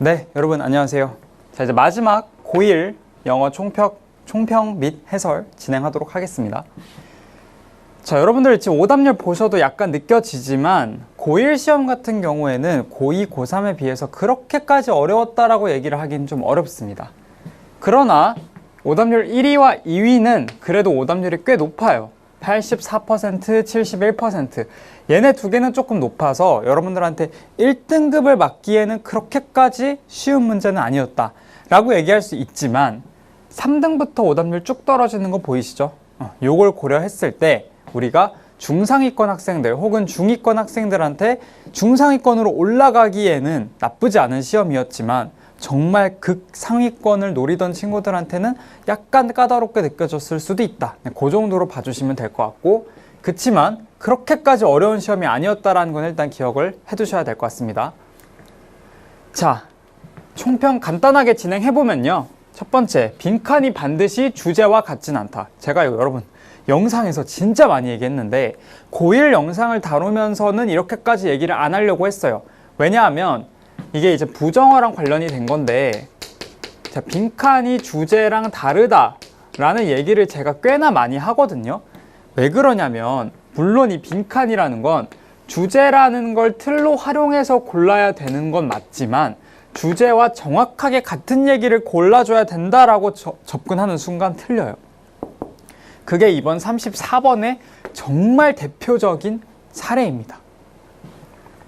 네, 여러분 안녕하세요. 자, 이제 마지막 고1 영어 총평 및 해설 진행하도록 하겠습니다. 자, 여러분들 지금 오답률 보셔도 약간 느껴지지만 고1 시험 같은 경우에는 고2, 고3에 비해서 그렇게까지 어려웠다라고 얘기를 하기는 좀 어렵습니다. 그러나 오답률 1위와 2위는 그래도 오답률이 꽤 높아요. 84%, 71%. 얘네 두 개는 조금 높아서 여러분들한테 1등급을 맞기에는 그렇게까지 쉬운 문제는 아니었다 라고 얘기할 수 있지만 3등부터 오답률 쭉 떨어지는 거 보이시죠? 요걸 고려했을 때 우리가 중상위권 학생들 혹은 중위권 학생들한테 중상위권으로 올라가기에는 나쁘지 않은 시험이었지만 정말 극상위권을 노리던 친구들한테는 약간 까다롭게 느껴졌을 수도 있다. 그 정도로 봐주시면 될 것 같고, 그치만 그렇게까지 어려운 시험이 아니었다라는 건 일단 기억을 해두셔야 될 것 같습니다. 자, 총평 간단하게 진행해보면요. 첫 번째, 빈칸이 반드시 주제와 같진 않다. 제가 이거 여러분 영상에서 진짜 많이 얘기했는데 고1 영상을 다루면서는 이렇게까지 얘기를 안 하려고 했어요. 왜냐하면 이게 이제 부정어랑 관련이 된 건데, 자, 빈칸이 주제랑 다르다라는 얘기를 제가 꽤나 많이 하거든요. 왜 그러냐면 물론 이 빈칸이라는 건 주제라는 걸 틀로 활용해서 골라야 되는 건 맞지만 주제와 정확하게 같은 얘기를 골라줘야 된다라고 접근하는 순간 틀려요. 그게 이번 34번의 정말 대표적인 사례입니다.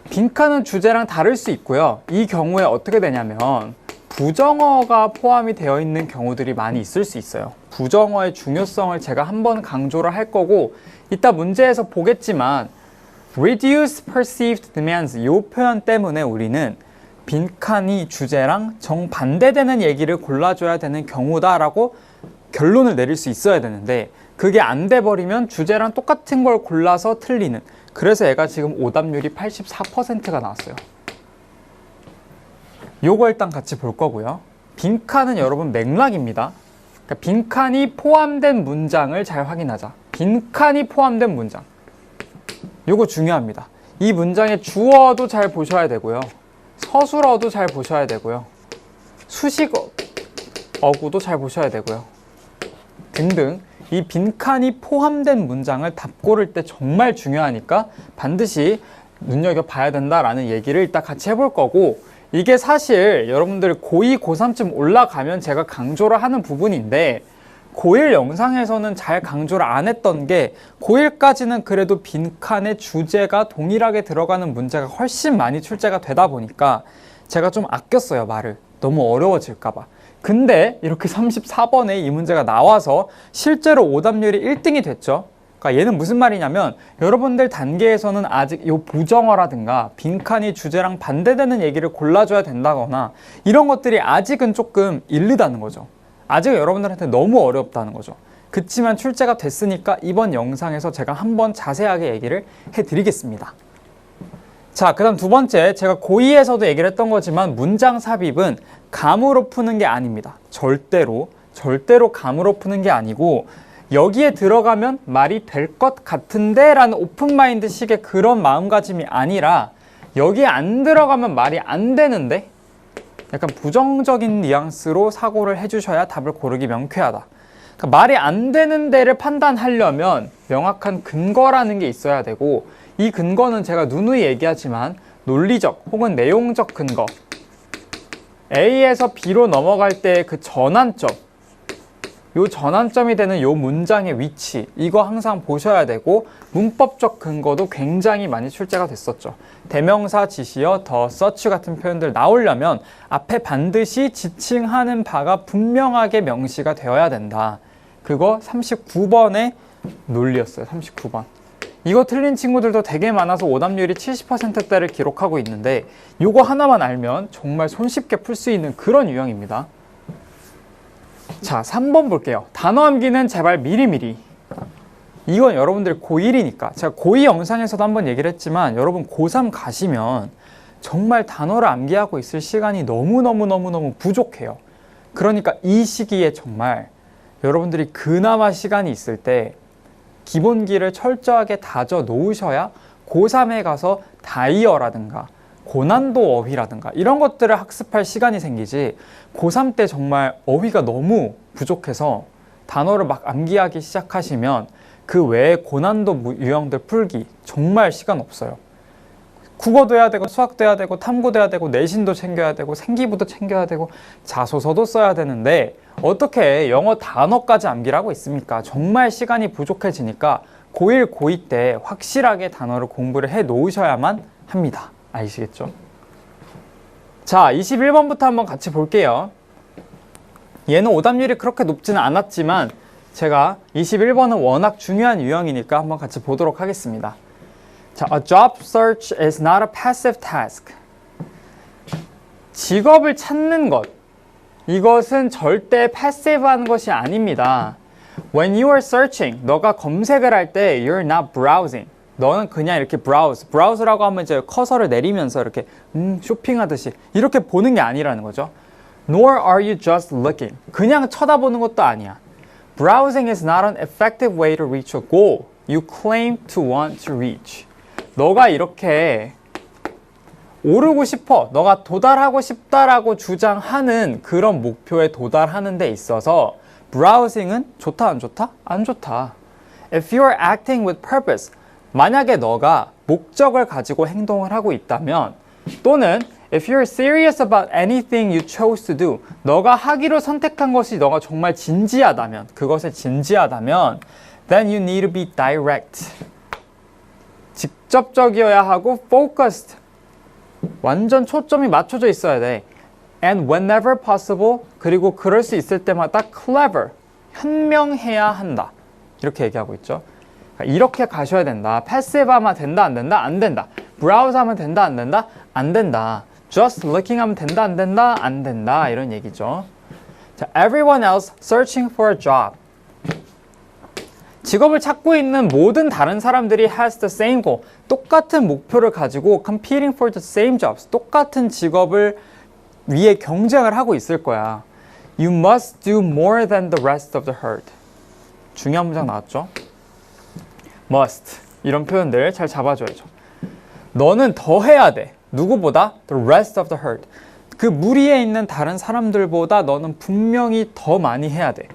빈칸은 주제랑 다를 수 있고요. 이 경우에 어떻게 되냐면 부정어가 포함이 되어 있는 경우들이 많이 있을 수 있어요. 부정어의 중요성을 제가 한번 강조를 할 거고 이따 문제에서 보겠지만 reduce perceived demands 이 표현 때문에 우리는 빈칸이 주제랑 정반대되는 얘기를 골라줘야 되는 경우다라고 결론을 내릴 수 있어야 되는데 그게 안 돼버리면 주제랑 똑같은 걸 골라서 틀리는, 그래서 얘가 지금 오답률이 84%가 나왔어요. 요거 일단 같이 볼 거고요. 빈칸은 여러분 맥락입니다. 그러니까 빈칸이 포함된 문장을 잘 확인하자. 빈칸이 포함된 문장. 요거 중요합니다. 이 문장의 주어도 잘 보셔야 되고요. 서술어도 잘 보셔야 되고요. 수식어구도 잘 보셔야 되고요. 등등. 이 빈칸이 포함된 문장을 답 고를 때 정말 중요하니까 반드시 눈여겨봐야 된다라는 얘기를 일단 같이 해볼 거고, 이게 사실 여러분들 고2, 고3쯤 올라가면 제가 강조를 하는 부분인데 고1 영상에서는 잘 강조를 안 했던 게 고1까지는 그래도 빈칸의 주제가 동일하게 들어가는 문제가 훨씬 많이 출제가 되다 보니까 제가 좀 아꼈어요, 말을. 너무 어려워질까 봐. 근데 이렇게 34번에 이 문제가 나와서 실제로 오답률이 1등이 됐죠. 그러니까 얘는 무슨 말이냐면 여러분들 단계에서는 아직 이 부정어라든가 빈칸이 주제랑 반대되는 얘기를 골라줘야 된다거나 이런 것들이 아직은 조금 이르다는 거죠. 아직 여러분들한테 너무 어렵다는 거죠. 그치만 출제가 됐으니까 이번 영상에서 제가 한번 자세하게 얘기를 해드리겠습니다. 자, 그 다음 두 번째, 제가 고2에서도 얘기를 했던 거지만 문장 삽입은 감으로 푸는 게 아닙니다. 절대로 감으로 푸는 게 아니고 여기에 들어가면 말이 될 것 같은데 라는 오픈마인드 식의 그런 마음가짐이 아니라 여기에 안 들어가면 말이 안 되는데 약간 부정적인 뉘앙스로 사고를 해주셔야 답을 고르기 명쾌하다. 그러니까 말이 안 되는 데를 판단하려면 명확한 근거라는 게 있어야 되고, 이 근거는 제가 누누이 얘기하지만 논리적 혹은 내용적 근거, A에서 B로 넘어갈 때 그 전환점, 요 전환점이 되는 요 문장의 위치, 이거 항상 보셔야 되고, 문법적 근거도 굉장히 많이 출제가 됐었죠. 대명사, 지시어, 더, 서치 같은 표현들 나오려면 앞에 반드시 지칭하는 바가 분명하게 명시가 되어야 된다. 그거 39번의 논리였어요. 39번. 이거 틀린 친구들도 되게 많아서 오답률이 70%대를 기록하고 있는데 요거 하나만 알면 정말 손쉽게 풀 수 있는 그런 유형입니다. 자, 3번 볼게요. 단어 암기는 제발 미리미리. 이건 여러분들 고1이니까 제가 고2 영상에서도 한번 얘기를 했지만 여러분 고3 가시면 정말 단어를 암기하고 있을 시간이 너무너무 부족해요. 그러니까 이 시기에 정말 여러분들이 그나마 시간이 있을 때 기본기를 철저하게 다져 놓으셔야 고3에 가서 다이어라든가 고난도 어휘라든가 이런 것들을 학습할 시간이 생기지 고3 때 정말 어휘가 너무 부족해서 단어를 막 암기하기 시작하시면 그 외에 고난도 유형들 풀기 정말 시간 없어요. 국어도 해야 되고 수학도 해야 되고 탐구도 해야 되고 내신도 챙겨야 되고 생기부도 챙겨야 되고 자소서도 써야 되는데 어떻게 영어 단어까지 암기를 하고 있습니까? 정말 시간이 부족해지니까 고1, 고2 때 확실하게 단어를 공부를 해 놓으셔야만 합니다. 아시겠죠? 자, 21번부터 한번 같이 볼게요. 얘는 오답률이 그렇게 높지는 않았지만 제가 21번은 워낙 중요한 유형이니까 한번 같이 보도록 하겠습니다. 자, a job search is not a passive task. 직업을 찾는 것, 이것은 절대 패시브한 것이 아닙니다. When you are searching, 너가 검색을 할 때 you're not browsing. 너는 그냥 이렇게 browse라고 하면 이제 커서를 내리면서 이렇게 쇼핑하듯이 이렇게 보는 게 아니라는 거죠. Nor are you just looking. 그냥 쳐다보는 것도 아니야. Browsing is not an effective way to reach a goal you claim to want to reach. 너가 이렇게 오르고 싶어, 너가 도달하고 싶다라고 주장하는 그런 목표에 도달하는 데 있어서 browsing은 좋다 안 좋다? 안 좋다. If you are acting with purpose, 만약에 너가 목적을 가지고 행동을 하고 있다면 또는 if you're serious about anything you chose to do, 너가 하기로 선택한 것이 너가 정말 진지하다면, 그것에 진지하다면 then you need to be direct. 직접적이어야 하고 focused. 완전 초점이 맞춰져 있어야 돼. And whenever possible, 그리고 그럴 수 있을 때마다 clever, 현명해야 한다. 이렇게 얘기하고 있죠. 그러니까 이렇게 가셔야 된다. passive 하면 된다, 안 된다? 안 된다. browse 하면 된다, 안 된다? 안 된다. just looking 하면 된다, 안 된다? 안 된다. 이런 얘기죠. 자, everyone else searching for a job. 직업을 찾고 있는 모든 다른 사람들이 has the same goal. 똑같은 목표를 가지고 competing for the same jobs. 똑같은 직업을 위해 경쟁을 하고 있을 거야. You must do more than the rest of the herd. 중요한 문장 나왔죠? must. 이런 표현들 잘 잡아줘야죠. 너는 더 해야 돼. 누구보다? The rest of the herd. 그 무리에 있는 다른 사람들보다 너는 분명히 더 많이 해야 돼.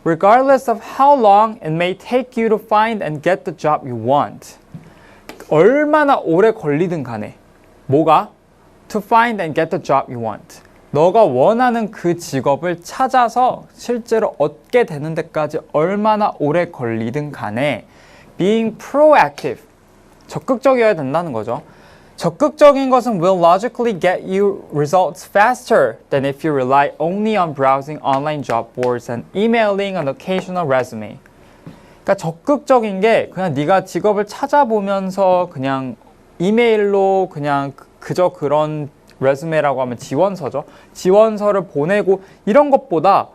Regardless of how long it may take you to find and get the job you want. 얼마나 오래 걸리든 간에 뭐가? To find and get the job you want. 너가 원하는 그 직업을 찾아서 실제로 얻게 되는 데까지 얼마나 오래 걸리든 간에 being proactive. 적극적이어야 된다는 거죠. 적극적인 것은 will logically get you results faster than if you rely only on browsing online job boards and emailing an occasional resume. 그러니까 적극적인 게 그냥 네가 직업을 찾아보면서 그냥 이메일로 그냥 그저 그런 레즈메라고 하면 지원서죠. 지원서를 보내고 이런 것보다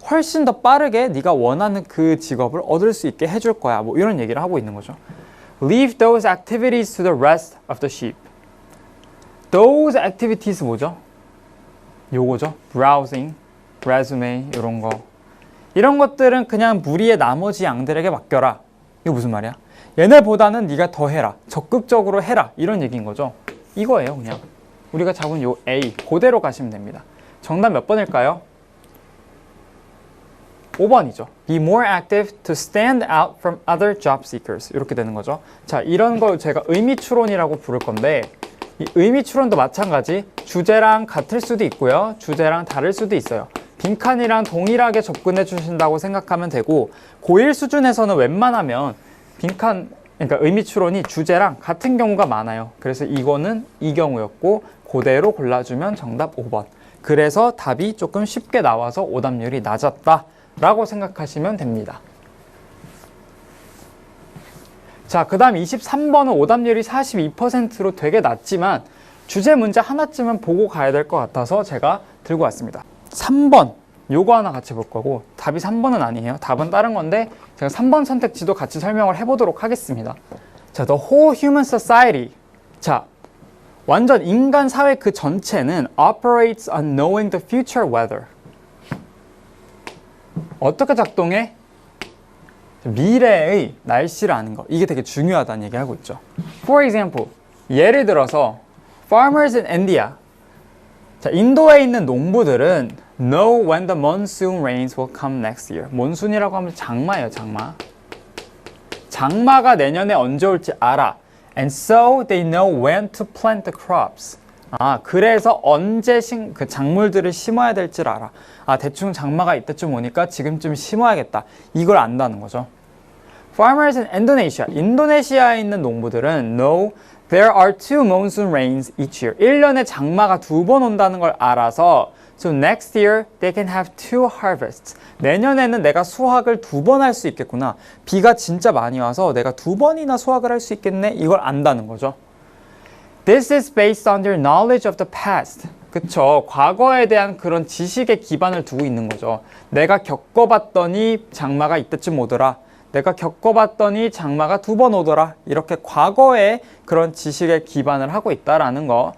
훨씬 더 빠르게 네가 원하는 그 직업을 얻을 수 있게 해줄 거야. 뭐 이런 얘기를 하고 있는 거죠. Leave those activities to the rest of the sheep. Those activities 뭐죠? 요거죠. Browsing, resume 이런 거. 이런 것들은 그냥 무리의 나머지 양들에게 맡겨라. 이거 무슨 말이야? 얘네보다는 네가 더 해라. 적극적으로 해라. 이런 얘기인 거죠. 이거예요, 그냥. 우리가 잡은 요 A, 그대로 가시면 됩니다. 정답 몇 번일까요? 5번이죠. Be more active to stand out from other job seekers. 이렇게 되는 거죠. 자, 이런 걸 제가 의미 추론이라고 부를 건데 이 의미 추론도 마찬가지 주제랑 같을 수도 있고요. 주제랑 다를 수도 있어요. 빈칸이랑 동일하게 접근해 주신다고 생각하면 되고 고1 수준에서는 웬만하면 빈칸, 그러니까 의미 추론이 주제랑 같은 경우가 많아요. 그래서 이거는 이 경우였고 그대로 골라주면 정답 5번. 그래서 답이 조금 쉽게 나와서 오답률이 낮았다라고 생각하시면 됩니다. 자, 그 다음 23번은 오답률이 42%로 되게 낮지만 주제 문제 하나쯤은 보고 가야 될 것 같아서 제가 들고 왔습니다. 3번, 요거 하나 같이 볼 거고 답이 3번은 아니에요. 답은 다른 건데 제가 3번 선택지도 같이 설명을 해보도록 하겠습니다. 자, The whole human society. 자, 완전 인간 사회 그 전체는 operates on knowing the future weather. 어떻게 작동해? 미래의 날씨를 아는 거. 이게 되게 중요하다는 얘기하고 있죠. For example, 예를 들어서 Farmers in India. 자, 인도에 있는 농부들은 know when the monsoon rains will come next year. 몬순이라고 하면 장마예요, 장마. 장마가 내년에 언제 올지 알아. And so they know when to plant the crops. 그래서 언제 그 작물들을 심어야 될지를 알아. 대충 장마가 이때쯤 오니까 지금쯤 심어야겠다. 이걸 안다는 거죠. Farmers in Indonesia. 인도네시아에 있는 농부들은 know there are 2 monsoon rains each year. 1년에 장마가 2번 온다는 걸 알아서 so next year they can have 2 harvests. 내년에는 내가 수확을 2번 할 수 있겠구나. 비가 진짜 많이 와서 내가 2번이나 수확을 할 수 있겠네. 이걸 안다는 거죠. This is based on their knowledge of the past. 그쵸. 과거에 대한 그런 지식에 기반을 두고 있는 거죠. 내가 겪어봤더니 장마가 이때쯤 오더라. 내가 겪어봤더니 장마가 2번 오더라. 이렇게 과거의 그런 지식에 기반을 하고 있다라는 거.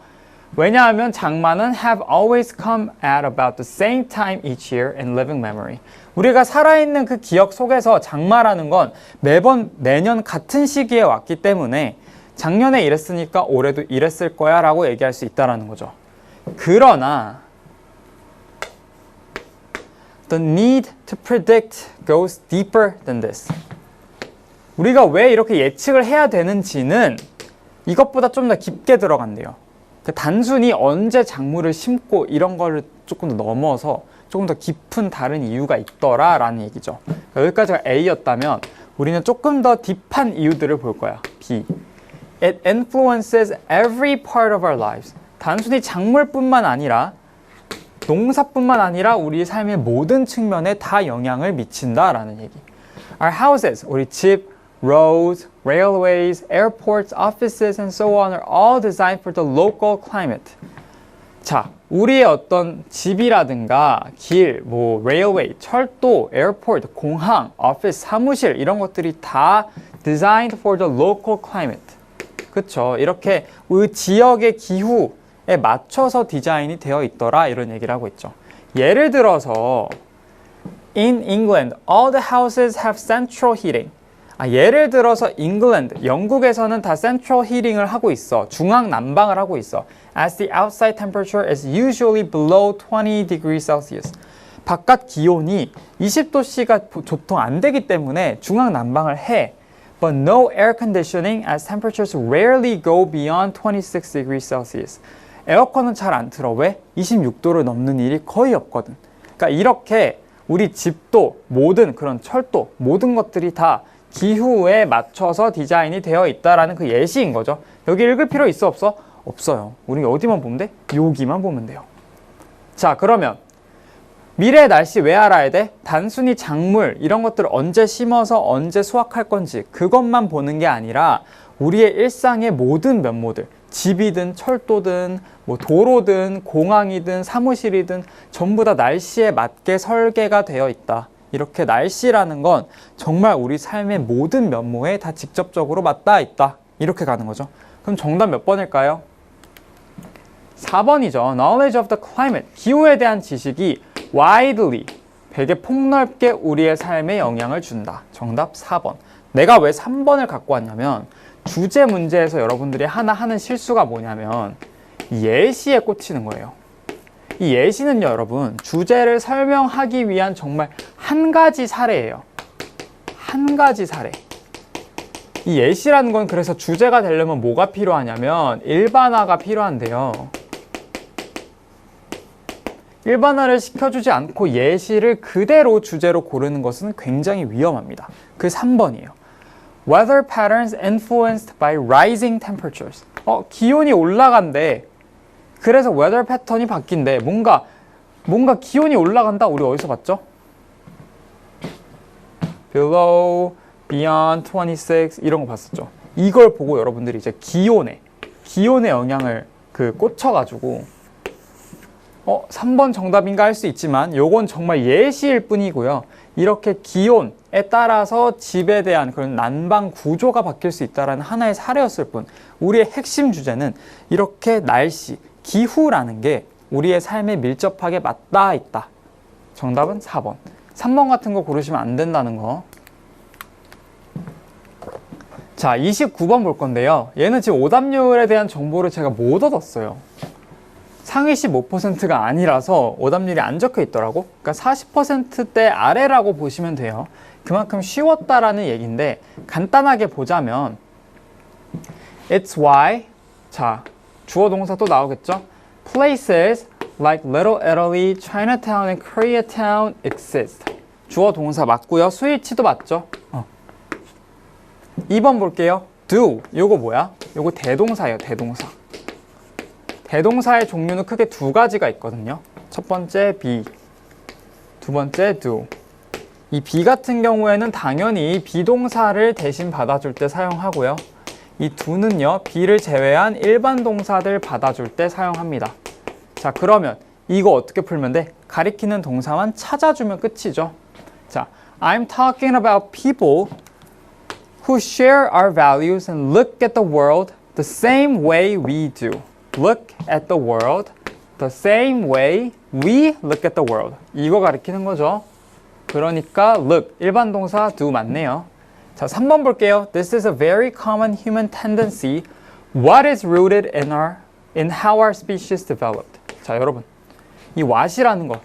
왜냐하면 장마는 have always come at about the same time each year in living memory. 우리가 살아있는 그 기억 속에서 장마라는 건 매년 같은 시기에 왔기 때문에 작년에 이랬으니까 올해도 이랬을 거야 라고 얘기할 수 있다는 거죠. 그러나 The need to predict goes deeper than this. 우리가 왜 이렇게 예측을 해야 되는지는 이것보다 좀 더 깊게 들어간대요. 단순히 언제 작물을 심고 이런 거를 조금 더 넘어서 조금 더 깊은 다른 이유가 있더라 라는 얘기죠. 여기까지가 A였다면 우리는 조금 더 딥한 이유들을 볼 거야. B. It influences every part of our lives. 단순히 작물뿐만 아니라 농사뿐만 아니라 우리 삶의 모든 측면에 다 영향을 미친다라는 얘기. Our houses, 우리 집, roads, railways, airports, offices, and so on are all designed for the local climate. 자, 우리의 어떤 집이라든가 길, railway, 철도, airport, 공항, office, 사무실 이런 것들이 다 designed for the local climate. 그쵸? 이렇게 그 지역의 기후에 맞춰서 디자인이 되어 있더라 이런 얘기를 하고 있죠. 예를 들어서 In England, all the houses have central heating. 예를 들어서 잉글랜드, 영국에서는 다 central heating을 하고 있어. 중앙 난방을 하고 있어. As the outside temperature is usually below 20 degrees Celsius. 바깥 기온이 20도씨가 보통 안 되기 때문에 중앙 난방을 해. But no air conditioning as temperatures rarely go beyond 26 degrees Celsius. 에어컨은 잘 안 틀어. 왜? 26도를 넘는 일이 거의 없거든. 그러니까 이렇게 우리 집도 모든 그런 철도 모든 것들이 다 기후에 맞춰서 디자인이 되어 있다라는 그 예시인 거죠. 여기 읽을 필요 있어 없어? 없어요. 우리 어디만 보면 돼? 여기만 보면 돼요. 자, 그러면 미래의 날씨 왜 알아야 돼? 단순히 작물 이런 것들을 언제 심어서 언제 수확할 건지 그것만 보는 게 아니라 우리의 일상의 모든 면모들, 집이든 철도든 도로든 공항이든 사무실이든 전부 다 날씨에 맞게 설계가 되어 있다. 이렇게 날씨라는 건 정말 우리 삶의 모든 면모에 다 직접적으로 맞닿아 있다. 이렇게 가는 거죠. 그럼 정답 몇 번일까요? 4번이죠. Knowledge of the climate. 기후에 대한 지식이 widely, 되게 폭넓게 우리의 삶에 영향을 준다. 정답 4번. 내가 왜 3번을 갖고 왔냐면 주제 문제에서 여러분들이 하나 하는 실수가 뭐냐면 예시에 꽂히는 거예요. 이 예시는요, 여러분, 주제를 설명하기 위한 정말 한 가지 사례예요. 한 가지 사례. 이 예시라는 건 그래서 주제가 되려면 뭐가 필요하냐면 일반화가 필요한데요. 일반화를 시켜주지 않고 예시를 그대로 주제로 고르는 것은 굉장히 위험합니다. 그 3번이에요. Weather patterns influenced by rising temperatures. 기온이 올라간대. 그래서 weather 패턴이 바뀐대. 뭔가 기온이 올라간다. 우리 어디서 봤죠? Below, beyond 26 이런 거 봤었죠. 이걸 보고 여러분들이 이제 기온의 영향을 꽂혀가지고 3번 정답인가 할 수 있지만 요건 정말 예시일 뿐이고요. 이렇게 기온에 따라서 집에 대한 그런 난방 구조가 바뀔 수 있다는 하나의 사례였을 뿐 우리의 핵심 주제는 이렇게 날씨, 기후라는 게 우리의 삶에 밀접하게 맞닿아 있다. 정답은 4번. 3번 같은 거 고르시면 안 된다는 거. 자, 29번 볼 건데요. 얘는 지금 오답률에 대한 정보를 제가 못 얻었어요. 상위 15%가 아니라서 오답률이 안 적혀 있더라고. 그러니까 40%대 아래라고 보시면 돼요. 그만큼 쉬웠다라는 얘기인데 간단하게 보자면 It's why, 자, 주어 동사 또 나오겠죠? Places like Little Italy, Chinatown, and Koreatown exist. 주어 동사 맞고요. 스위치도 맞죠? 2번 볼게요. do, 요거 뭐야? 요거 대동사예요, 대동사. 대동사의 종류는 크게 두 가지가 있거든요. 첫 번째 be, 두 번째 do. 이 be 같은 경우에는 당연히 비동사를 대신 받아줄 때 사용하고요. 이 do는요, be를 제외한 일반 동사들 받아줄 때 사용합니다. 자, 그러면 이거 어떻게 풀면 돼? 가리키는 동사만 찾아주면 끝이죠. 자, I'm talking about people who share our values and look at the world the same way we do. Look at the world the same way we look at the world. 이거 가리키는 거죠. 그러니까 look, 일반 동사 do 맞네요. 자, 3번 볼게요. This is a very common human tendency. What is rooted in how our species developed? 자, 여러분. 이 what이라는 거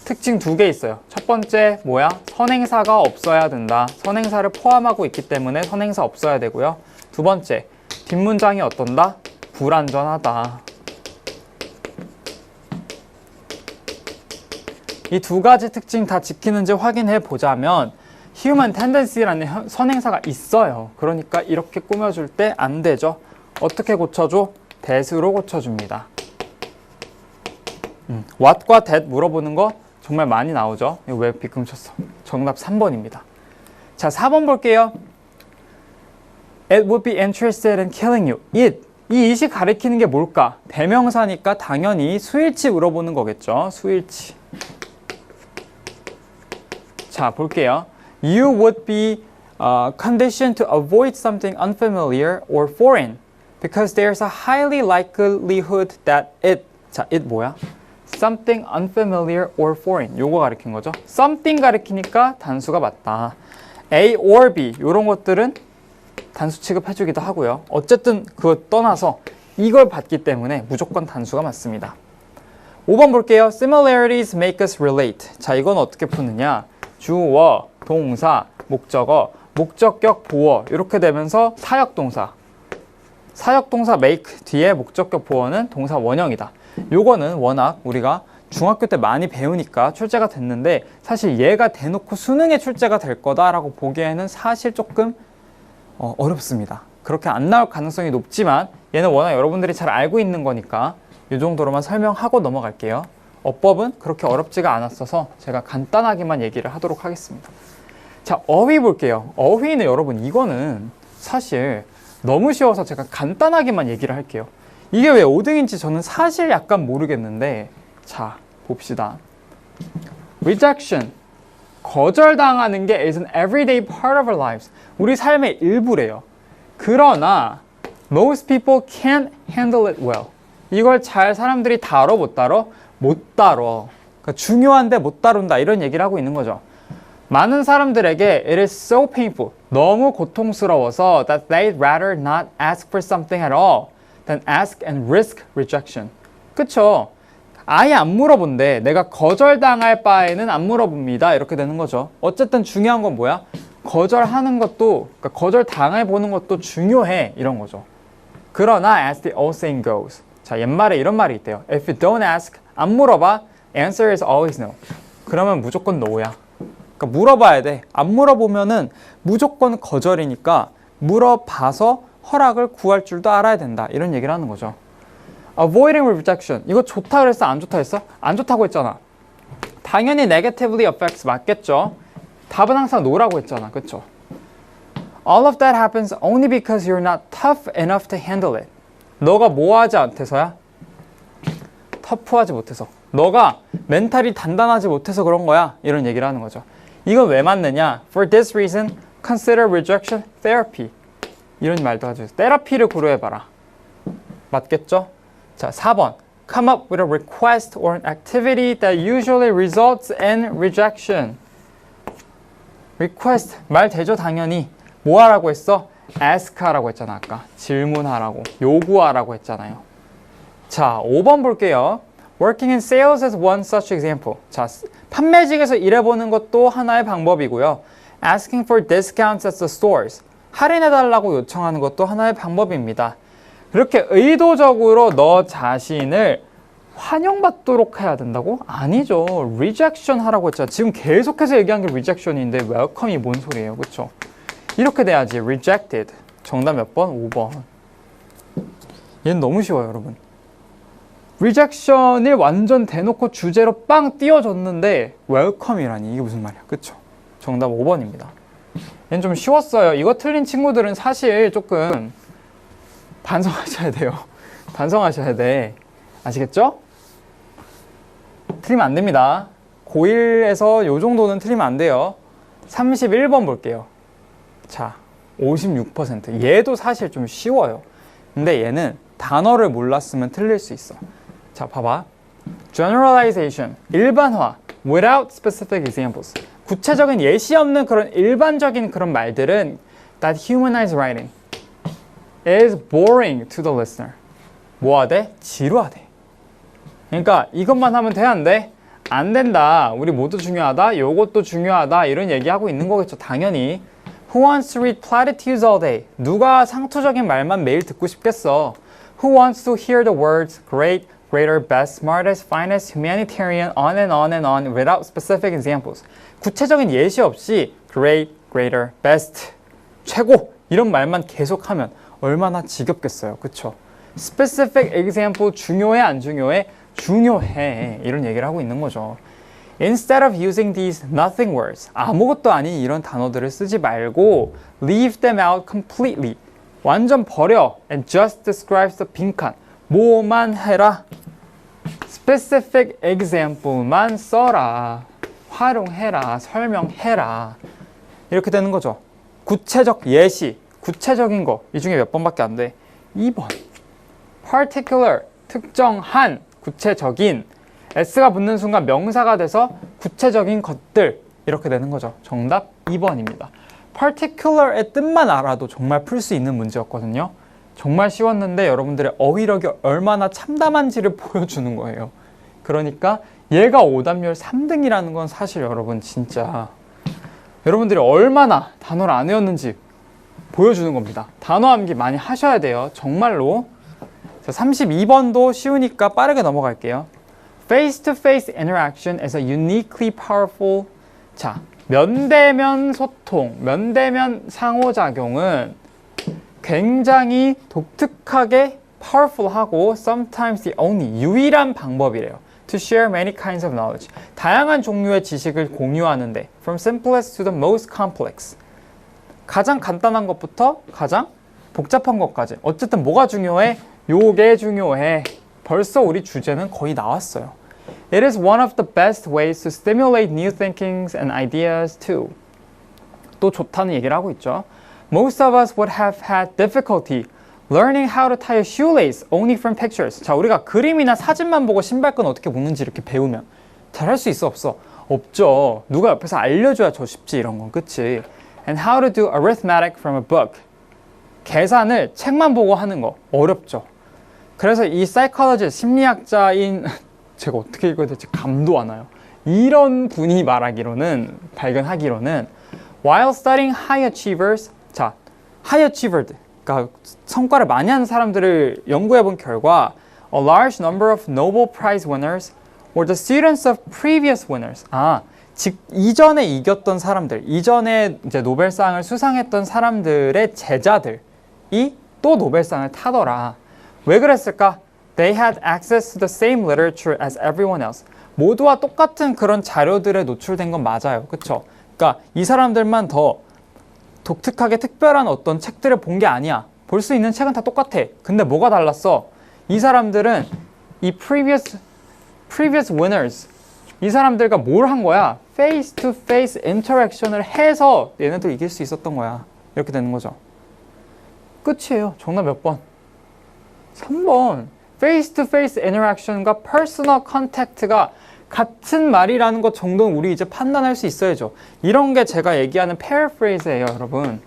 특징 두 개 있어요. 첫 번째 뭐야? 선행사가 없어야 된다. 선행사를 포함하고 있기 때문에 선행사 없어야 되고요. 두 번째, 뒷문장이 어떤다? 불완전하다. 이 두 가지 특징 다 지키는지 확인해 보자면 human tendency라는 선행사가 있어요. 그러니까 이렇게 꾸며줄 때 안 되죠. 어떻게 고쳐줘? that으로 고쳐줍니다. what과 that 물어보는 거 정말 많이 나오죠. 이거 왜 비금쳤어? 정답 3번입니다. 자, 4번 볼게요. It would be interested in killing you. 이 it이 가리키는 게 뭘까? 대명사니까 당연히 수일치 물어보는 거겠죠. 수일치. 자, 볼게요. You would be conditioned to avoid something unfamiliar or foreign because there's a highly likelihood that it, 자, it 뭐야? Something unfamiliar or foreign. 요거 가리킨 거죠. Something 가리키니까 단수가 맞다. A or B 요런 것들은 단수 취급해주기도 하고요. 어쨌든 그거 떠나서 이걸 받기 때문에 무조건 단수가 맞습니다. 5번 볼게요. Similarities make us relate. 자, 이건 어떻게 푸느냐? 주어, 동사, 목적어, 목적격, 보어 이렇게 되면서 사역동사. 사역동사 make 뒤에 목적격 보어는 동사 원형이다. 요거는 워낙 우리가 중학교 때 많이 배우니까 출제가 됐는데 사실 얘가 대놓고 수능에 출제가 될 거다라고 보기에는 사실 조금 어렵습니다. 그렇게 안 나올 가능성이 높지만 얘는 워낙 여러분들이 잘 알고 있는 거니까 이 정도로만 설명하고 넘어갈게요. 어법은 그렇게 어렵지가 않았어서 제가 간단하게만 얘기를 하도록 하겠습니다. 자, 어휘 볼게요. 어휘는 여러분 이거는 사실 너무 쉬워서 제가 간단하게만 얘기를 할게요. 이게 왜 5등인지 저는 사실 약간 모르겠는데 자, 봅시다. Rejection. 거절당하는 게 is an everyday part of our lives. 우리 삶의 일부래요. 그러나 most people can't handle it well. 이걸 잘 사람들이 다뤄 못 다뤄? 못 다뤄. 그러니까 중요한데 못 다룬다 이런 얘기를 하고 있는 거죠. 많은 사람들에게 it is so painful. 너무 고통스러워서 that they'd rather not ask for something at all than ask and risk rejection. 그쵸? 아예 안 물어본데 내가 거절당할 바에는 안 물어봅니다. 이렇게 되는 거죠. 어쨌든 중요한 건 뭐야? 거절하는 것도, 그러니까 거절당해 보는 것도 중요해. 이런 거죠. 그러나 as the old saying goes. 자, 옛말에 이런 말이 있대요. If you don't ask, 안 물어봐, answer is always no. 그러면 무조건 no야. 그러니까 물어봐야 돼. 안 물어보면은 무조건 거절이니까 물어봐서 허락을 구할 줄도 알아야 된다. 이런 얘기를 하는 거죠. Avoiding rejection. 이거 좋다 그랬어? 안 좋다 했어? 안 좋다고 했잖아. 당연히 negatively affects 맞겠죠? 답은 항상 no라고 했잖아. 그쵸? All of that happens only because you're not tough enough to handle it. 너가 뭐하지 않대서야? 터프하지 못해서. 너가 멘탈이 단단하지 못해서 그런 거야. 이런 얘기를 하는 거죠. 이건 왜 맞느냐? For this reason, consider rejection therapy. 이런 말도 하죠. 테라피를 고려해봐라. 맞겠죠? 자, 4번. Come up with a request or an activity that usually results in rejection. request 말 되죠? 당연히. 뭐 하라고 했어? ask하라고 했잖아. 아까 질문하라고, 요구하라고 했잖아요. 자, 5번 볼게요. Working in sales is one such example. 자, 판매직에서 일해보는 것도 하나의 방법이고요. Asking for discounts at the stores. 할인해달라고 요청하는 것도 하나의 방법입니다. 그렇게 의도적으로 너 자신을 환영받도록 해야 된다고? 아니죠. rejection 하라고 했잖아. 지금 계속해서 얘기한 게 rejection인데 welcome이 뭔 소리예요. 그쵸? 이렇게 돼야지. rejected. 정답 몇 번? 5번. 얘는 너무 쉬워요, 여러분. rejection을 완전 대놓고 주제로 빵 띄워줬는데 welcome이라니 이게 무슨 말이야. 그쵸? 정답 5번입니다. 얘는 좀 쉬웠어요. 이거 틀린 친구들은 사실 조금 반성하셔야 돼요. 반성하셔야 돼. 아시겠죠? 틀리면 안 됩니다. 고1에서 요 정도는 틀리면 안 돼요. 31번 볼게요. 자, 56%. 얘도 사실 좀 쉬워요. 근데 얘는 단어를 몰랐으면 틀릴 수 있어. 자, 봐봐. generalization, 일반화, without specific examples. 구체적인 예시 없는 그런 일반적인 그런 말들은 that humanized writing is boring to the listener. 뭐하대? 지루하대. 그러니까 이것만 하면 돼, 안 돼? 안 된다. 우리 모두 중요하다. 요것도 중요하다. 이런 얘기하고 있는 거겠죠. 당연히. Who wants to read platitudes all day? 누가 상투적인 말만 매일 듣고 싶겠어? Who wants to hear the words great, greater, best, smartest, finest, humanitarian, on and on and on without specific examples. 구체적인 예시 없이 great, greater, best, 최고 이런 말만 계속하면 얼마나 지겹겠어요. 그쵸? specific example 중요해 안 중요해? 중요해. 이런 얘기를 하고 있는 거죠. Instead of using these nothing words, 아무것도 아닌 이런 단어들을 쓰지 말고 leave them out completely. 완전 버려. And just describes the 빈칸. 뭐만 해라. specific example만 써라. 활용해라. 설명해라. 이렇게 되는 거죠. 구체적 예시, 구체적인 거. 이 중에 몇 번밖에 안 돼? 2번. particular, 특정한, 구체적인. s가 붙는 순간 명사가 돼서 구체적인 것들. 이렇게 되는 거죠. 정답 2번입니다. particular의 뜻만 알아도 정말 풀 수 있는 문제였거든요. 정말 쉬웠는데 여러분들의 어휘력이 얼마나 참담한지를 보여주는 거예요. 그러니까 얘가 오답률 3등이라는 건 사실 여러분 진짜 여러분들이 얼마나 단어를 안 외웠는지 보여주는 겁니다. 단어 암기 많이 하셔야 돼요. 정말로. 자, 32번도 쉬우니까 빠르게 넘어갈게요. Face-to-face interaction is a uniquely powerful. 자, 면대면 소통, 면대면 상호작용은 굉장히 독특하게 powerful하고 sometimes the only 유일한 방법이래요. To share many kinds of knowledge. 다양한 종류의 지식을 공유하는데 from simplest to the most complex. 가장 간단한 것부터 가장 복잡한 것까지. 어쨌든 뭐가 중요해? 요게 중요해. 벌써 우리 주제는 거의 나왔어요. It is one of the best ways to stimulate new thinkings and ideas too. 또 좋다는 얘기를 하고 있죠. Most of us would have had difficulty learning how to tie a shoelace only from pictures. 자, 우리가 그림이나 사진만 보고 신발끈 어떻게 묶는지 이렇게 배우면 잘할 수 있어 없어? 없죠. 누가 옆에서 알려줘야 저 쉽지 이런 건. 그치? And how to do arithmetic from a book. 계산을 책만 보고 하는 거 어렵죠. 그래서 이 psychologist, 심리학자인 제가 어떻게 읽어야 될지 감도 안 와요. 이런 분이 말하기로는, 발견하기로는 while studying high achievers, 자, high achievers, 그러니까 성과를 많이 하는 사람들을 연구해 본 결과 a large number of Nobel Prize winners were the students of previous winners. 이전에 이겼던 사람들, 이전에 이제 노벨상을 수상했던 사람들의 제자들이 또 노벨상을 타더라. 왜 그랬을까? They had access to the same literature as everyone else. 모두와 똑같은 그런 자료들에 노출된 건 맞아요. 그쵸? 그러니까 이 사람들만 더 독특하게 특별한 어떤 책들을 본 게 아니야. 볼 수 있는 책은 다 똑같아. 근데 뭐가 달랐어? 이 사람들은 이 previous winners, 이 사람들과 뭘 한 거야? face to face interaction을 해서 얘네들 이길 수 있었던 거야. 이렇게 되는 거죠. 끝이에요. 정답 몇 번? 3번. face to face interaction과 personal contact가 같은 말이라는 것 정도는 우리 이제 판단할 수 있어야죠. 이런 게 제가 얘기하는 paraphrase예요, 여러분.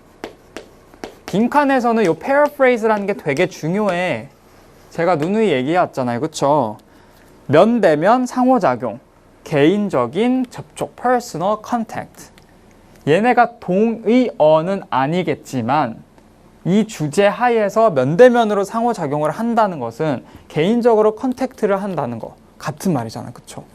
빈칸에서는 이 paraphrase라는 게 되게 중요해. 제가 누누이 얘기해왔잖아요. 그쵸? 면 대면 상호작용, 개인적인 접촉, personal contact. 얘네가 동의어는 아니겠지만 이 주제 하에서 면대면으로 상호작용을 한다는 것은 개인적으로 컨택트를 한다는 거 같은 말이잖아요. 그쵸?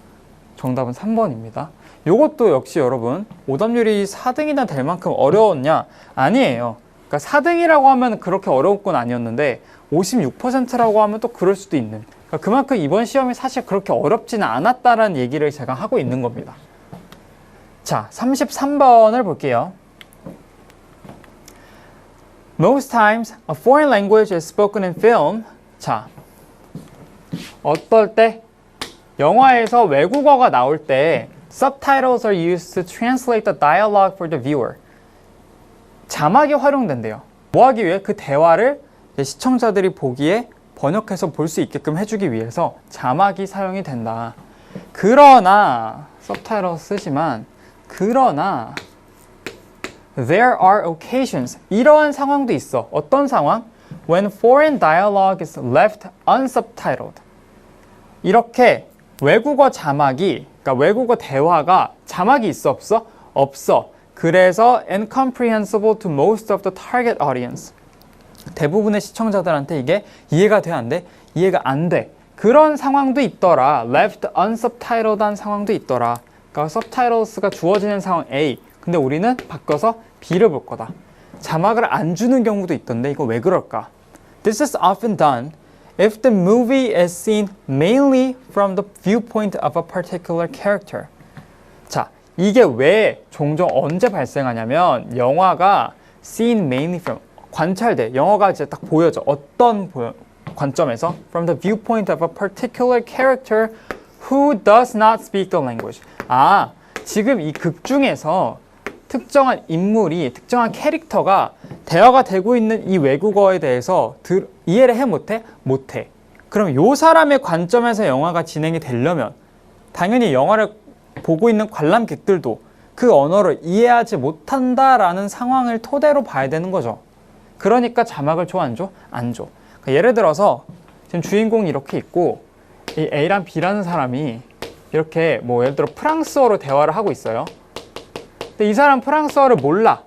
정답은 3번입니다. 요것도 역시 여러분 오답률이 4등이나 될 만큼 어려웠냐? 아니에요. 그러니까 4등이라고 하면 그렇게 어려운 건 아니었는데 56%라고 하면 또 그럴 수도 있는, 그러니까 그만큼 이번 시험이 사실 그렇게 어렵지는 않았다라는 얘기를 제가 하고 있는 겁니다. 자, 33번을 볼게요. Most times a foreign language is spoken in film. 자, 어떨 때? 영화에서 외국어가 나올 때 subtitles are used to translate the dialogue for the viewer. 자막이 활용된대요. 뭐 하기 위해? 그 대화를 시청자들이 보기에 번역해서 볼 수 있게끔 해주기 위해서 자막이 사용이 된다. 그러나 subtitle 쓰지만 그러나 there are occasions, 이러한 상황도 있어. 어떤 상황? When foreign dialogue is left unsubtitled. 이렇게 외국어 자막이, 그러니까 외국어 대화가 자막이 있어 없어? 없어. 그래서 incomprehensible to most of the target audience. 대부분의 시청자들한테 이게 이해가 돼, 안 돼? 이해가 안 돼. 그런 상황도 있더라. left unsubtitled한 상황도 있더라. 그러니까 subtitles가 주어지는 상황 A. 근데 우리는 바꿔서 B를 볼 거다. 자막을 안 주는 경우도 있던데 이거 왜 그럴까? This is often done if the movie is seen mainly from the viewpoint of a particular character. 자, 이게 왜 종종 언제 발생하냐면 영화가 seen mainly from, 관찰돼. 영화가 이제 딱 보여져. 어떤 관점에서? From the viewpoint of a particular character who does not speak the language. 아, 지금 이 극 중에서 특정한 인물이, 특정한 캐릭터가 대화가 되고 있는 이 외국어에 대해서 이해를 해 못해? 못해. 그럼 요 사람의 관점에서 영화가 진행이 되려면 당연히 영화를 보고 있는 관람객들도 그 언어를 이해하지 못한다라는 상황을 토대로 봐야 되는 거죠. 그러니까 자막을 줘, 안 줘? 안 줘. 그러니까 예를 들어서 지금 주인공이 이렇게 있고 이 A랑 B라는 사람이 이렇게 뭐 예를 들어 프랑스어로 대화를 하고 있어요. 근데 이 사람 프랑스어를 몰라.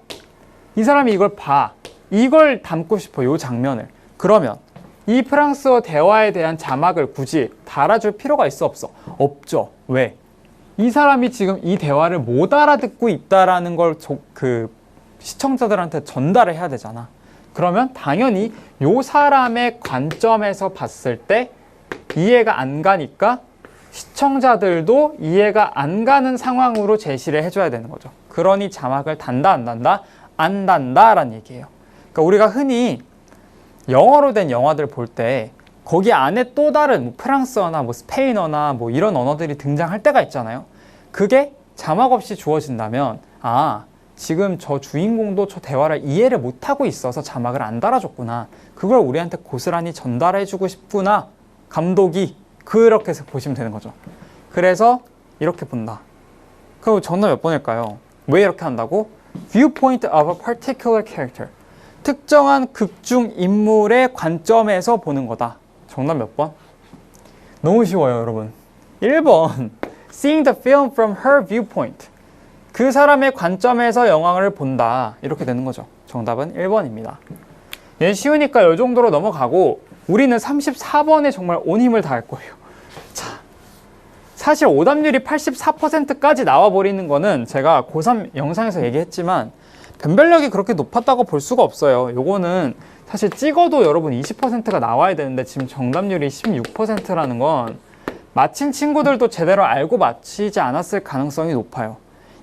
이 사람이 이걸 봐. 이걸 담고 싶어, 요 장면을. 그러면 이 프랑스어 대화에 대한 자막을 굳이 달아줄 필요가 있어 없어? 없죠. 왜? 이 사람이 지금 이 대화를 못 알아듣고 있다라는 걸 그 시청자들한테 전달을 해야 되잖아. 그러면 당연히 요 사람의 관점에서 봤을 때 이해가 안 가니까 시청자들도 이해가 안 가는 상황으로 제시를 해줘야 되는 거죠. 그러니 자막을 단다, 안 단다? 안 단다라는 얘기예요. 그러니까 우리가 흔히 영어로 된 영화들 볼 때 거기 안에 또 다른 뭐 프랑스어나 뭐 스페인어나 뭐 이런 언어들이 등장할 때가 있잖아요. 그게 자막 없이 주어진다면 아, 지금 저 주인공도 저 대화를 이해를 못하고 있어서 자막을 안 달아줬구나. 그걸 우리한테 고스란히 전달해주고 싶구나. 감독이. 그렇게 해서 보시면 되는 거죠. 그래서 이렇게 본다. 그럼 정답 몇 번일까요? 왜 이렇게 한다고? Viewpoint of a particular character. 특정한 극중 인물의 관점에서 보는 거다. 정답 몇 번? 너무 쉬워요, 여러분. 1번. Seeing the film from her viewpoint. 그 사람의 관점에서 영화를 본다. 이렇게 되는 거죠. 정답은 1번입니다. 얘 쉬우니까 이 정도로 넘어가고 우리는 34번에 정말 온 힘을 다할 거예요. 자, 사실 오답률이 84%까지 나와버리는 거는 제가 고3 영상에서 얘기했지만 변별력이 그렇게 높았다고 볼 수가 없어요. 요거는 사실 찍어도 여러분 20%가 나와야 되는데 지금 정답률이 16%라는 건 맞힌 친구들도 제대로 알고 맞히지 않았을 가능성이 높아요.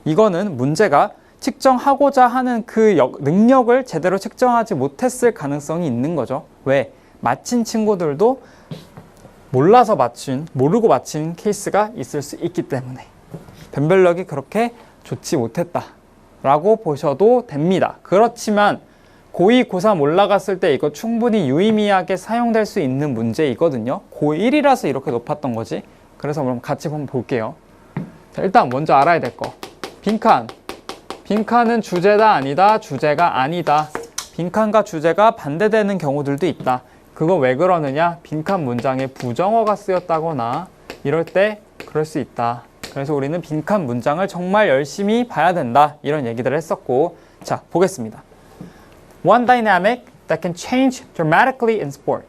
이거는 문제가 측정하고자 하는 그 능력을 제대로 측정하지 못했을 가능성이 있는 거죠. 왜? 맞힌 친구들도 몰라서 모르고 맞힌 케이스가 있을 수 있기 때문에 변별력이 그렇게 좋지 못했다라고 보셔도 됩니다. 그렇지만 고2, 고3 올라갔을 때 이거 충분히 유의미하게 사용될 수 있는 문제이거든요. 고1이라서 이렇게 높았던 거지. 그래서 그럼 같이 한번 볼게요. 자, 일단 먼저 알아야 될 거. 빈칸. 빈칸은 주제다, 아니다? 주제가 아니다. 빈칸과 주제가 반대되는 경우들도 있다. 그거 왜 그러느냐? 빈칸 문장에 부정어가 쓰였다거나 이럴 때 그럴 수 있다. 그래서 우리는 빈칸 문장을 정말 열심히 봐야 된다. 이런 얘기들을 했었고, 자, 보겠습니다. One dynamic that can change dramatically in sport.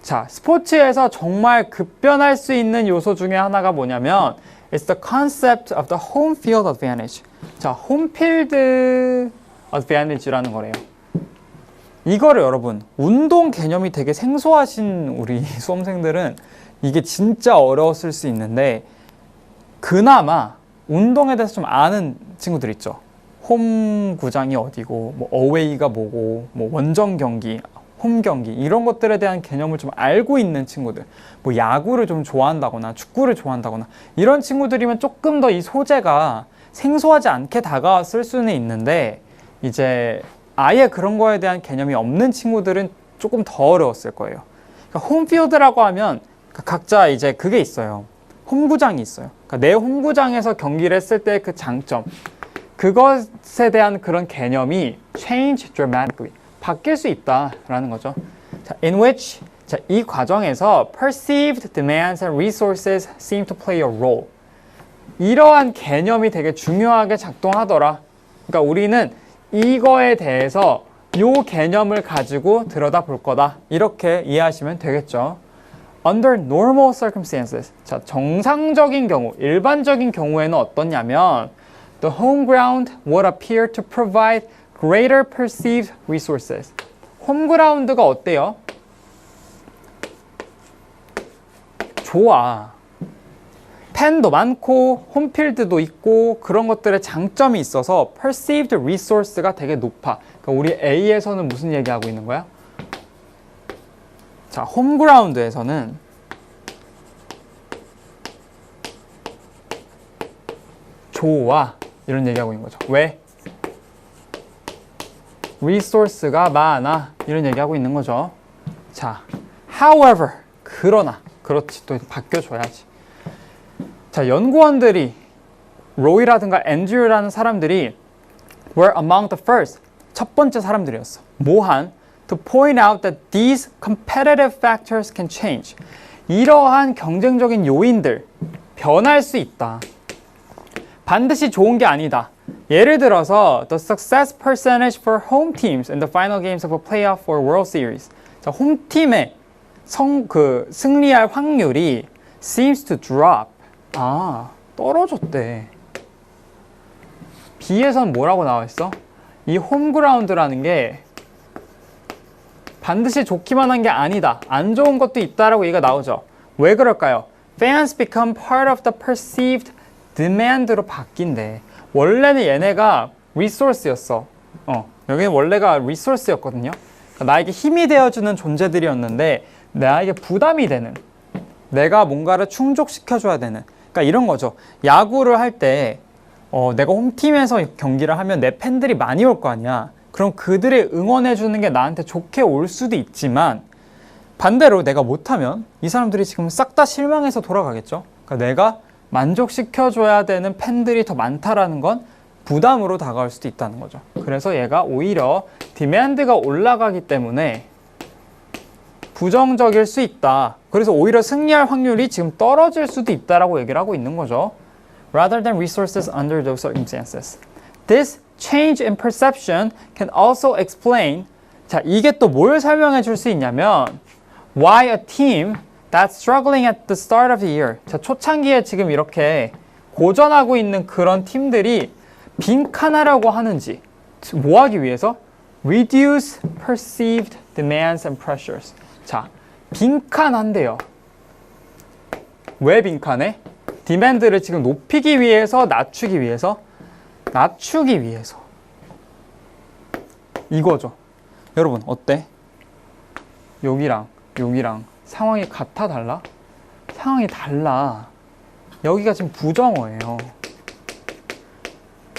자, 스포츠에서 정말 급변할 수 있는 요소 중에 하나가 뭐냐면 It's the concept of the home field advantage. 자, 홈필드 advantage라는 거래요. 이거를 여러분, 운동 개념이 되게 생소하신 우리 수험생들은 이게 진짜 어려웠을 수 있는데 그나마 운동에 대해서 좀 아는 친구들 있죠. 홈 구장이 어디고, 뭐 어웨이가 뭐고, 뭐 원정 경기, 홈 경기 이런 것들에 대한 개념을 좀 알고 있는 친구들, 뭐 야구를 좀 좋아한다거나 축구를 좋아한다거나 이런 친구들이면 조금 더 이 소재가 생소하지 않게 다가왔을 수는 있는데 이제 아예 그런 거에 대한 개념이 없는 친구들은 조금 더 어려웠을 거예요. 그러니까 홈필드라고 하면 각자 이제 그게 있어요. 홈구장이 있어요. 그러니까 내 홈구장에서 경기를 했을 때 그 장점, 그것에 대한 그런 개념이 change dramatically, 바뀔 수 있다라는 거죠. 자, in which, 자, 이 과정에서 perceived demands and resources seem to play a role. 이러한 개념이 되게 중요하게 작동하더라. 그러니까 우리는 이거에 대해서 이 개념을 가지고 들여다볼 거다. 이렇게 이해하시면 되겠죠. Under normal circumstances. 자, 정상적인 경우, 일반적인 경우에는 어떠냐면 The home ground would appear to provide greater perceived resources. 홈그라운드가 어때요? 좋아. 팬도 많고 홈필드도 있고 그런 것들의 장점이 있어서 perceived resource가 되게 높아. 그러니까 우리 A에서는 무슨 얘기하고 있는 거야? 자, 홈그라운드에서는 좋아. 이런 얘기하고 있는 거죠. 왜? resource가 많아. 이런 얘기하고 있는 거죠. 자, however, 그러나, 그렇지, 또 바뀌어줘야지. 자, 연구원들이 로이라든가 앤드류라는 사람들이 were among the first, 첫 번째 사람들이었어. 뭐한? To point out that these competitive factors can change. 이러한 경쟁적인 요인들, 변할 수 있다. 반드시 좋은 게 아니다. 예를 들어서 the success percentage for home teams in the final games of a playoff or World Series. 자, 홈팀의 승리할 확률이 seems to drop. 아, 떨어졌대. B에선 뭐라고 나와 있어? 이 홈그라운드라는 게 반드시 좋기만 한 게 아니다. 안 좋은 것도 있다라고 얘기가 나오죠. 왜 그럴까요? Fans become part of the perceived demand로 바뀐대. 원래는 얘네가 resource였어. 여기는 원래가 resource였거든요. 그러니까 나에게 힘이 되어주는 존재들이었는데 나에게 부담이 되는, 내가 뭔가를 충족시켜줘야 되는, 그러니까 이런 거죠. 야구를 할 때 내가 홈팀에서 경기를 하면 내 팬들이 많이 올 거 아니야. 그럼 그들이 응원해주는 게 나한테 좋게 올 수도 있지만 반대로 내가 못하면 이 사람들이 지금 싹 다 실망해서 돌아가겠죠. 그러니까 내가 만족시켜줘야 되는 팬들이 더 많다라는 건 부담으로 다가올 수도 있다는 거죠. 그래서 얘가 오히려 디맨드가 올라가기 때문에 부정적일 수 있다. 그래서 오히려 승리할 확률이 지금 떨어질 수도 있다라고 얘기를 하고 있는 거죠. Rather than resources under those circumstances. This change in perception can also explain, 자, 이게 또 뭘 설명해 줄 수 있냐면 why a team that's struggling at the start of the year. 자, 초창기에 지금 이렇게 고전하고 있는 그런 팀들이 빈칸하려고 하는지, 뭐 하기 위해서? Reduce perceived demands and pressures. 자, 빈칸한대요. 왜 빈칸해? 디맨드를 지금 높이기 위해서, 낮추기 위해서? 낮추기 위해서. 이거죠. 여러분, 어때? 여기랑 여기랑 상황이 같아, 달라? 상황이 달라. 여기가 지금 부정어예요.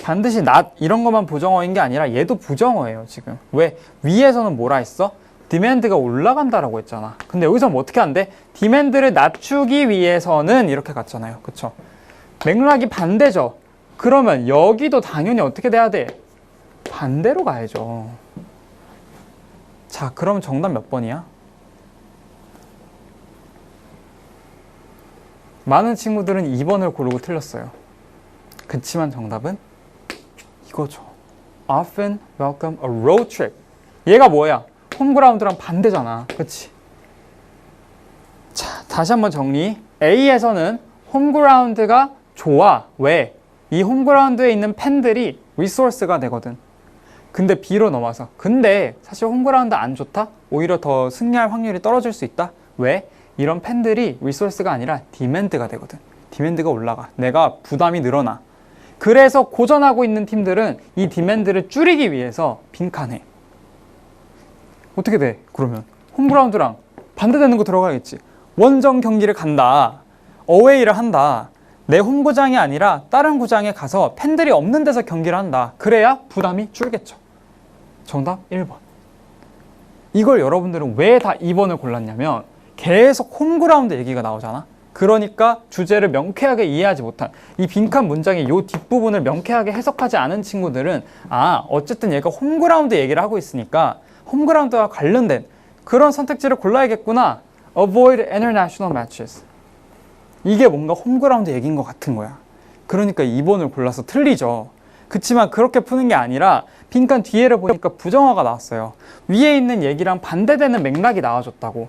반드시 낮 이런 것만 부정어인 게 아니라 얘도 부정어예요, 지금. 왜? 위에서는 뭐라 했어? 디맨드가 올라간다라고 했잖아. 근데 여기서 뭐 어떻게 한대? 디맨드를 낮추기 위해서는 이렇게 갔잖아요. 그쵸? 맥락이 반대죠. 그러면 여기도 당연히 어떻게 돼야 돼? 반대로 가야죠. 자, 그럼 정답 몇 번이야? 많은 친구들은 2번을 고르고 틀렸어요. 그치만 정답은 이거죠. Often welcome a road trip. 얘가 뭐야? 홈그라운드랑 반대잖아. 그치? 자, 다시 한번 정리. A에서는 홈그라운드가 좋아. 왜? 이 홈그라운드에 있는 팬들이 리소스가 되거든. 근데 B로 넘어와서 근데 사실 홈그라운드 안 좋다? 오히려 더 승리할 확률이 떨어질 수 있다? 왜? 이런 팬들이 리소스가 아니라 디맨드가 되거든. 디맨드가 올라가. 내가 부담이 늘어나. 그래서 고전하고 있는 팀들은 이 디맨드를 줄이기 위해서 빈칸해. 어떻게 돼? 그러면 홈그라운드랑 반대되는 거 들어가야겠지. 원정 경기를 간다. 어웨이를 한다. 내 홈구장이 아니라 다른 구장에 가서 팬들이 없는 데서 경기를 한다. 그래야 부담이 줄겠죠. 정답 1번. 이걸 여러분들은 왜 다 2번을 골랐냐면 계속 홈그라운드 얘기가 나오잖아. 그러니까 주제를 명쾌하게 이해하지 못한 이 빈칸 문장의 요 뒷부분을 명쾌하게 해석하지 않은 친구들은 어쨌든 얘가 홈그라운드 얘기를 하고 있으니까 홈그라운드와 관련된 그런 선택지를 골라야겠구나. Avoid international matches. 이게 뭔가 홈그라운드 얘기인 것 같은 거야. 그러니까 2번을 골라서 틀리죠. 그치만 그렇게 푸는 게 아니라 빈칸 뒤에를 보니까 부정어가 나왔어요. 위에 있는 얘기랑 반대되는 맥락이 나와줬다고.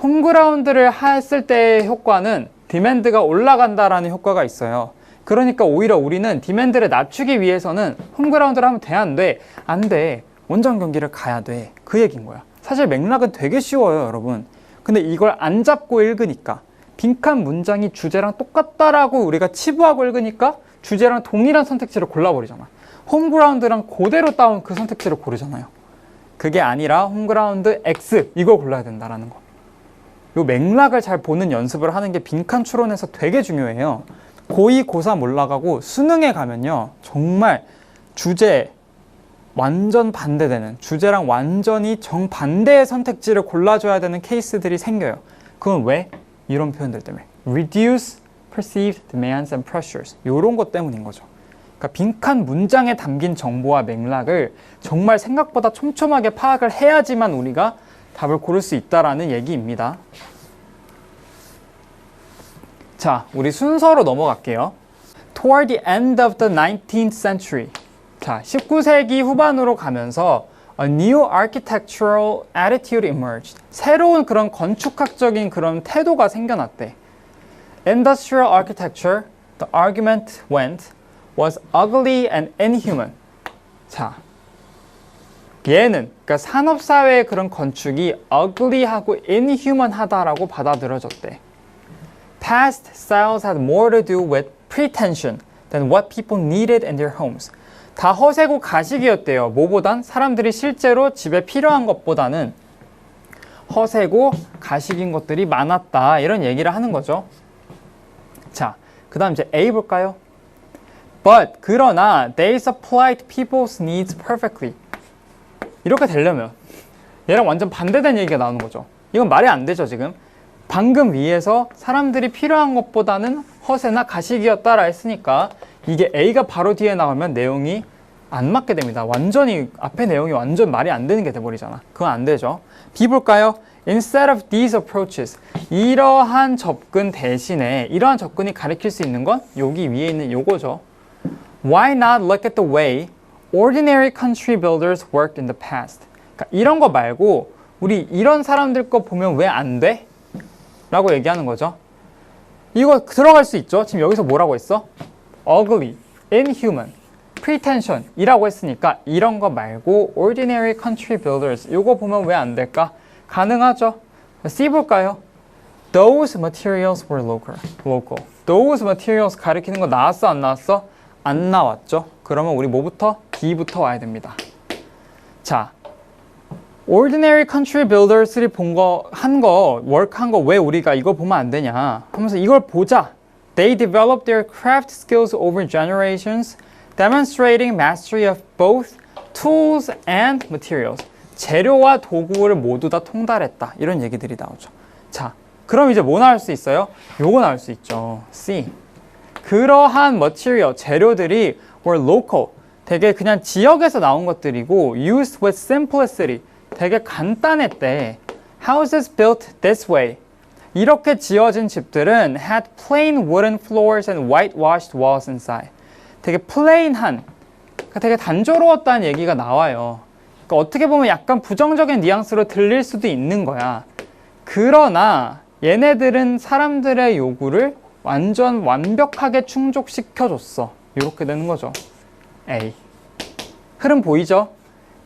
홈그라운드를 했을 때의 효과는 디맨드가 올라간다라는 효과가 있어요. 그러니까 오히려 우리는 디맨드를 낮추기 위해서는 홈그라운드를 하면 돼, 안 돼? 안 돼. 원정 경기를 가야 돼. 그 얘기인 거야. 사실 맥락은 되게 쉬워요, 여러분. 근데 이걸 안 잡고 읽으니까 빈칸 문장이 주제랑 똑같다라고 우리가 치부하고 읽으니까 주제랑 동일한 선택지를 골라버리잖아. 홈그라운드랑 그대로 따온 그 선택지를 고르잖아요. 그게 아니라 홈그라운드 X 이걸 골라야 된다라는 거. 요 맥락을 잘 보는 연습을 하는 게 빈칸 추론에서 되게 중요해요. 고2, 고3 올라가고 수능에 가면요. 정말 주제 완전 반대되는 주제랑 완전히 정반대의 선택지를 골라줘야 되는 케이스들이 생겨요. 그건 왜? 이런 표현들 때문에. Reduce perceived demands and pressures. 이런 것 때문인 거죠. 그러니까 빈칸 문장에 담긴 정보와 맥락을 정말 생각보다 촘촘하게 파악을 해야지만 우리가 답을 고를 수 있다라는 얘기입니다. 자, 우리 순서로 넘어갈게요. Toward the end of the 19th century. 자, 19세기 후반으로 가면서 A new architectural attitude emerged. 새로운 그런 건축학적인 그런 태도가 생겨났대. Industrial architecture, the argument went, was ugly and inhuman. 자, 얘는 그러니까 산업사회의 그런 건축이 ugly하고 inhuman하다라고 받아들여졌대. Past styles had more to do with pretension than what people needed in their homes. 다 허세고 가식이었대요. 뭐보단 사람들이 실제로 집에 필요한 것보다는 허세고 가식인 것들이 많았다. 이런 얘기를 하는 거죠. 자, 그 다음 이제 A 볼까요? But 그러나 they supplied people's needs perfectly. 이렇게 되려면 얘랑 완전 반대된 얘기가 나오는 거죠. 이건 말이 안 되죠, 지금. 방금 위에서 사람들이 필요한 것보다는 허세나 가식이었다라 했으니까 이게 A가 바로 뒤에 나오면 내용이 안 맞게 됩니다. 완전히 앞에 내용이 완전 말이 안 되는 게 돼버리잖아. 그건 안 되죠. B 볼까요? Instead of these approaches. 이러한 접근 대신에 이러한 접근이 가리킬 수 있는 건 여기 위에 있는 요거죠. Why not look at the way ordinary country builders worked in the past? 그러니까 이런 거 말고 우리 이런 사람들 거 보면 왜 안 돼? 라고 얘기하는 거죠. 이거 들어갈 수 있죠. 지금 여기서 뭐라고 했어? ugly, inhuman, pretension 이라고 했으니까 이런 거 말고 ordinary country builders 이거 보면 왜 안 될까? 가능하죠. C 볼까요? Those materials were local. Those materials 가리키는 거 나왔어 안 나왔어? 안 나왔죠. 그러면 우리 뭐부터? D부터 와야 됩니다. 자, ordinary country builders를 work 한 거 왜 우리가 이거 보면 안 되냐 하면서 이걸 보자. They developed their craft skills over generations, demonstrating mastery of both tools and materials. 재료와 도구를 모두 다 통달했다. 이런 얘기들이 나오죠. 자, 그럼 이제 뭐 나올 수 있어요? 요거 나올 수 있죠. C. 그러한 material, 재료들이 were local. 되게 그냥 지역에서 나온 것들이고 used with simplicity. 되게 간단했대. Houses built this way. 이렇게 지어진 집들은 had plain wooden floors and whitewashed walls inside. 되게 플레인한, 그러니까 되게 단조로웠다는 얘기가 나와요. 그러니까 어떻게 보면 약간 부정적인 뉘앙스로 들릴 수도 있는 거야. 그러나 얘네들은 사람들의 요구를 완전 완벽하게 충족시켜줬어. 이렇게 되는 거죠. A. 흐름 보이죠?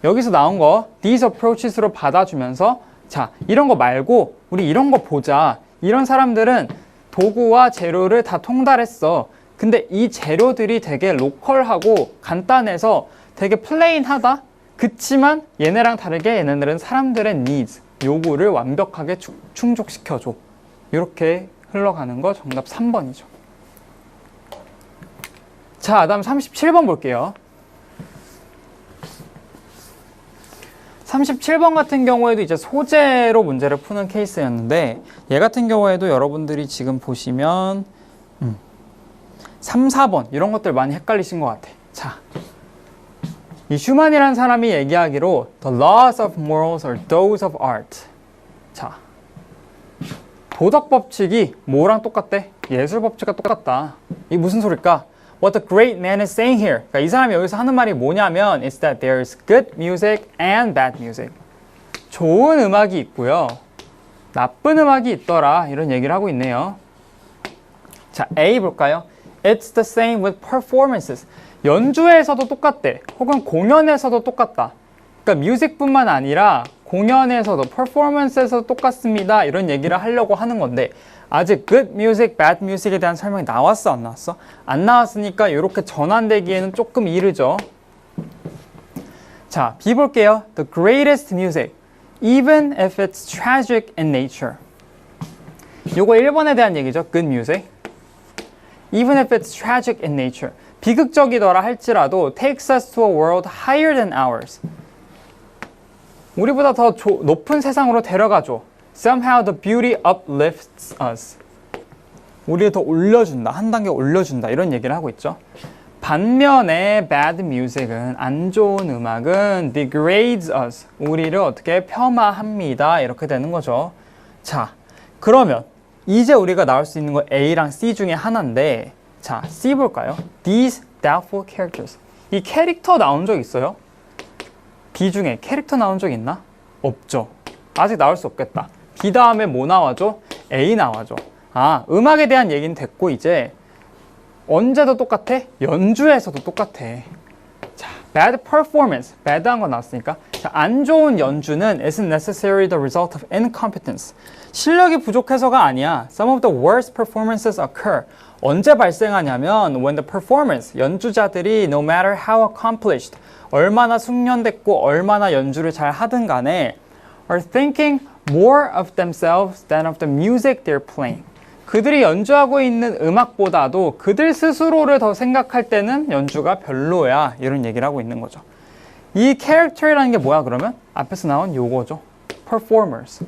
여기서 나온 거 these approaches로 받아주면서 자, 이런 거 말고 우리 이런 거 보자. 이런 사람들은 도구와 재료를 다 통달했어. 근데 이 재료들이 되게 로컬하고 간단해서 되게 플레인하다? 그치만 얘네랑 다르게 얘네들은 사람들의 needs, 요구를 완벽하게 충족시켜줘. 이렇게 흘러가는 거 정답 3번이죠. 자, 다음 37번 볼게요. 37번 같은 경우에도 이제 소재로 문제를 푸는 케이스였는데 얘 같은 경우에도 여러분들이 지금 보시면 3, 4번 이런 것들 많이 헷갈리신 것 같아. 자, 이 슈만이라는 사람이 얘기하기로 The laws of morals are those of art. 자, 도덕 법칙이 뭐랑 똑같대? 예술 법칙과 똑같다. 이게 무슨 소릴까? What the great man is saying here. 그러니까 이 사람이 여기서 하는 말이 뭐냐면 It's that there's good music and bad music. 좋은 음악이 있고요. 나쁜 음악이 있더라. 이런 얘기를 하고 있네요. 자, A 볼까요? It's the same with performances. 연주에서도 똑같대. 혹은 공연에서도 똑같다. 그러니까 뮤직뿐만 아니라 공연에서도 퍼포먼스에서도 똑같습니다. 이런 얘기를 하려고 하는 건데 아직 good music, bad music에 대한 설명이 나왔어? 안 나왔어? 안 나왔으니까 이렇게 전환되기에는 조금 이르죠. 자, B 볼게요. The greatest music, even if it's tragic in nature. 요거 1번에 대한 얘기죠. Good music. Even if it's tragic in nature. 비극적이더라 할지라도 takes us to a world higher than ours. 우리보다 더 높은 세상으로 데려가줘. Somehow the beauty uplifts us. 우리를 더 올려준다. 한 단계 올려준다. 이런 얘기를 하고 있죠. 반면에 bad music은 안 좋은 음악은 degrades us. 우리를 어떻게 폄하합니다. 이렇게 되는 거죠. 자, 그러면 이제 우리가 나올 수 있는 거 A랑 C 중에 하나인데 자, C 볼까요? These doubtful characters. 이 캐릭터 나온 적 있어요? B 중에 캐릭터 나온 적 있나? 없죠. 아직 나올 수 없겠다. B 다음에 뭐 나와줘? A 나와줘. 아, 음악에 대한 얘기는 됐고 이제 언제도 똑같아? 연주에서도 똑같아. 자, bad performance. bad한 거 나왔으니까. 자, 안 좋은 연주는 isn't necessarily the result of incompetence. 실력이 부족해서가 아니야. Some of the worst performances occur. 언제 발생하냐면 when the performance, 연주자들이 no matter how accomplished, 얼마나 숙련됐고 얼마나 연주를 잘 하든 간에 are thinking more of themselves than of the music they're playing. 그들이 연주하고 있는 음악보다도 그들 스스로를 더 생각할 때는 연주가 별로야. 이런 얘기를 하고 있는 거죠. 이 character라는 게 뭐야 그러면? 앞에서 나온 요거죠. performers.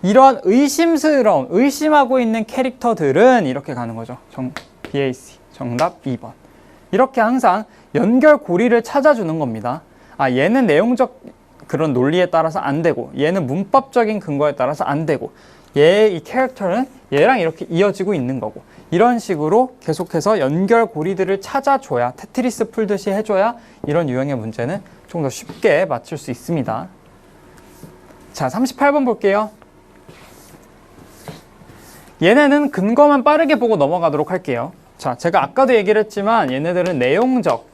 이런 의심스러운, 의심하고 있는 캐릭터들은 이렇게 가는 거죠. BAC. 정답 2번. 이렇게 항상 연결고리를 찾아주는 겁니다. 아, 얘는 내용적 그런 논리에 따라서 안 되고 얘는 문법적인 근거에 따라서 안 되고 이 캐릭터는 얘랑 이렇게 이어지고 있는 거고 이런 식으로 계속해서 연결고리들을 찾아줘야 테트리스 풀듯이 해줘야 이런 유형의 문제는 좀 더 쉽게 맞출 수 있습니다. 자, 38번 볼게요. 얘네는 근거만 빠르게 보고 넘어가도록 할게요. 자, 제가 아까도 얘기를 했지만 얘네들은 내용적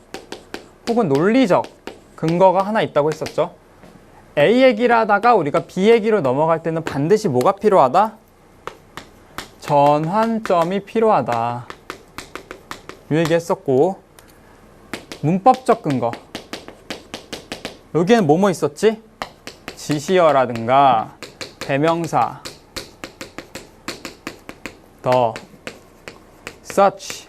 혹은 논리적 근거가 하나 있다고 했었죠. A 얘기를 하다가 우리가 B 얘기로 넘어갈 때는 반드시 뭐가 필요하다? 전환점이 필요하다. 이 얘기 했었고 문법적 근거 여기에는 뭐뭐 있었지? 지시어라든가 대명사 the, such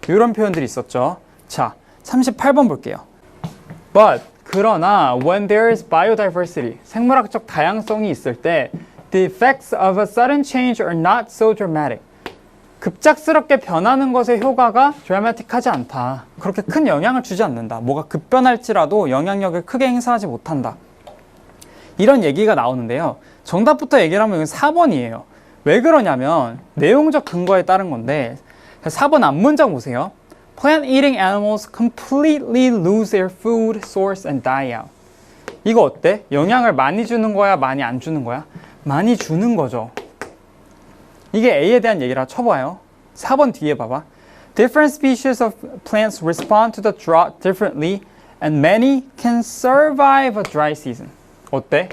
이런 표현들이 있었죠. 자, 38번 볼게요. But 그러나 when there is biodiversity, 생물학적 다양성이 있을 때 the effects of a sudden change are not so dramatic. 급작스럽게 변하는 것의 효과가 드라마틱하지 않다. 그렇게 큰 영향을 주지 않는다. 뭐가 급변할지라도 영향력을 크게 행사하지 못한다. 이런 얘기가 나오는데요. 정답부터 얘기를 하면 이건 4번이에요. 왜 그러냐면 내용적 근거에 따른 건데 4번 앞문장 보세요. Plant eating animals completely lose their food source and die out. 이거 어때? 영향을 많이 주는 거야? 많이 안 주는 거야? 많이 주는 거죠. 이게 A에 대한 얘기라 쳐봐요. 4번 뒤에 봐봐. Different species of plants respond to the drought differently and many can survive a dry season. 어때?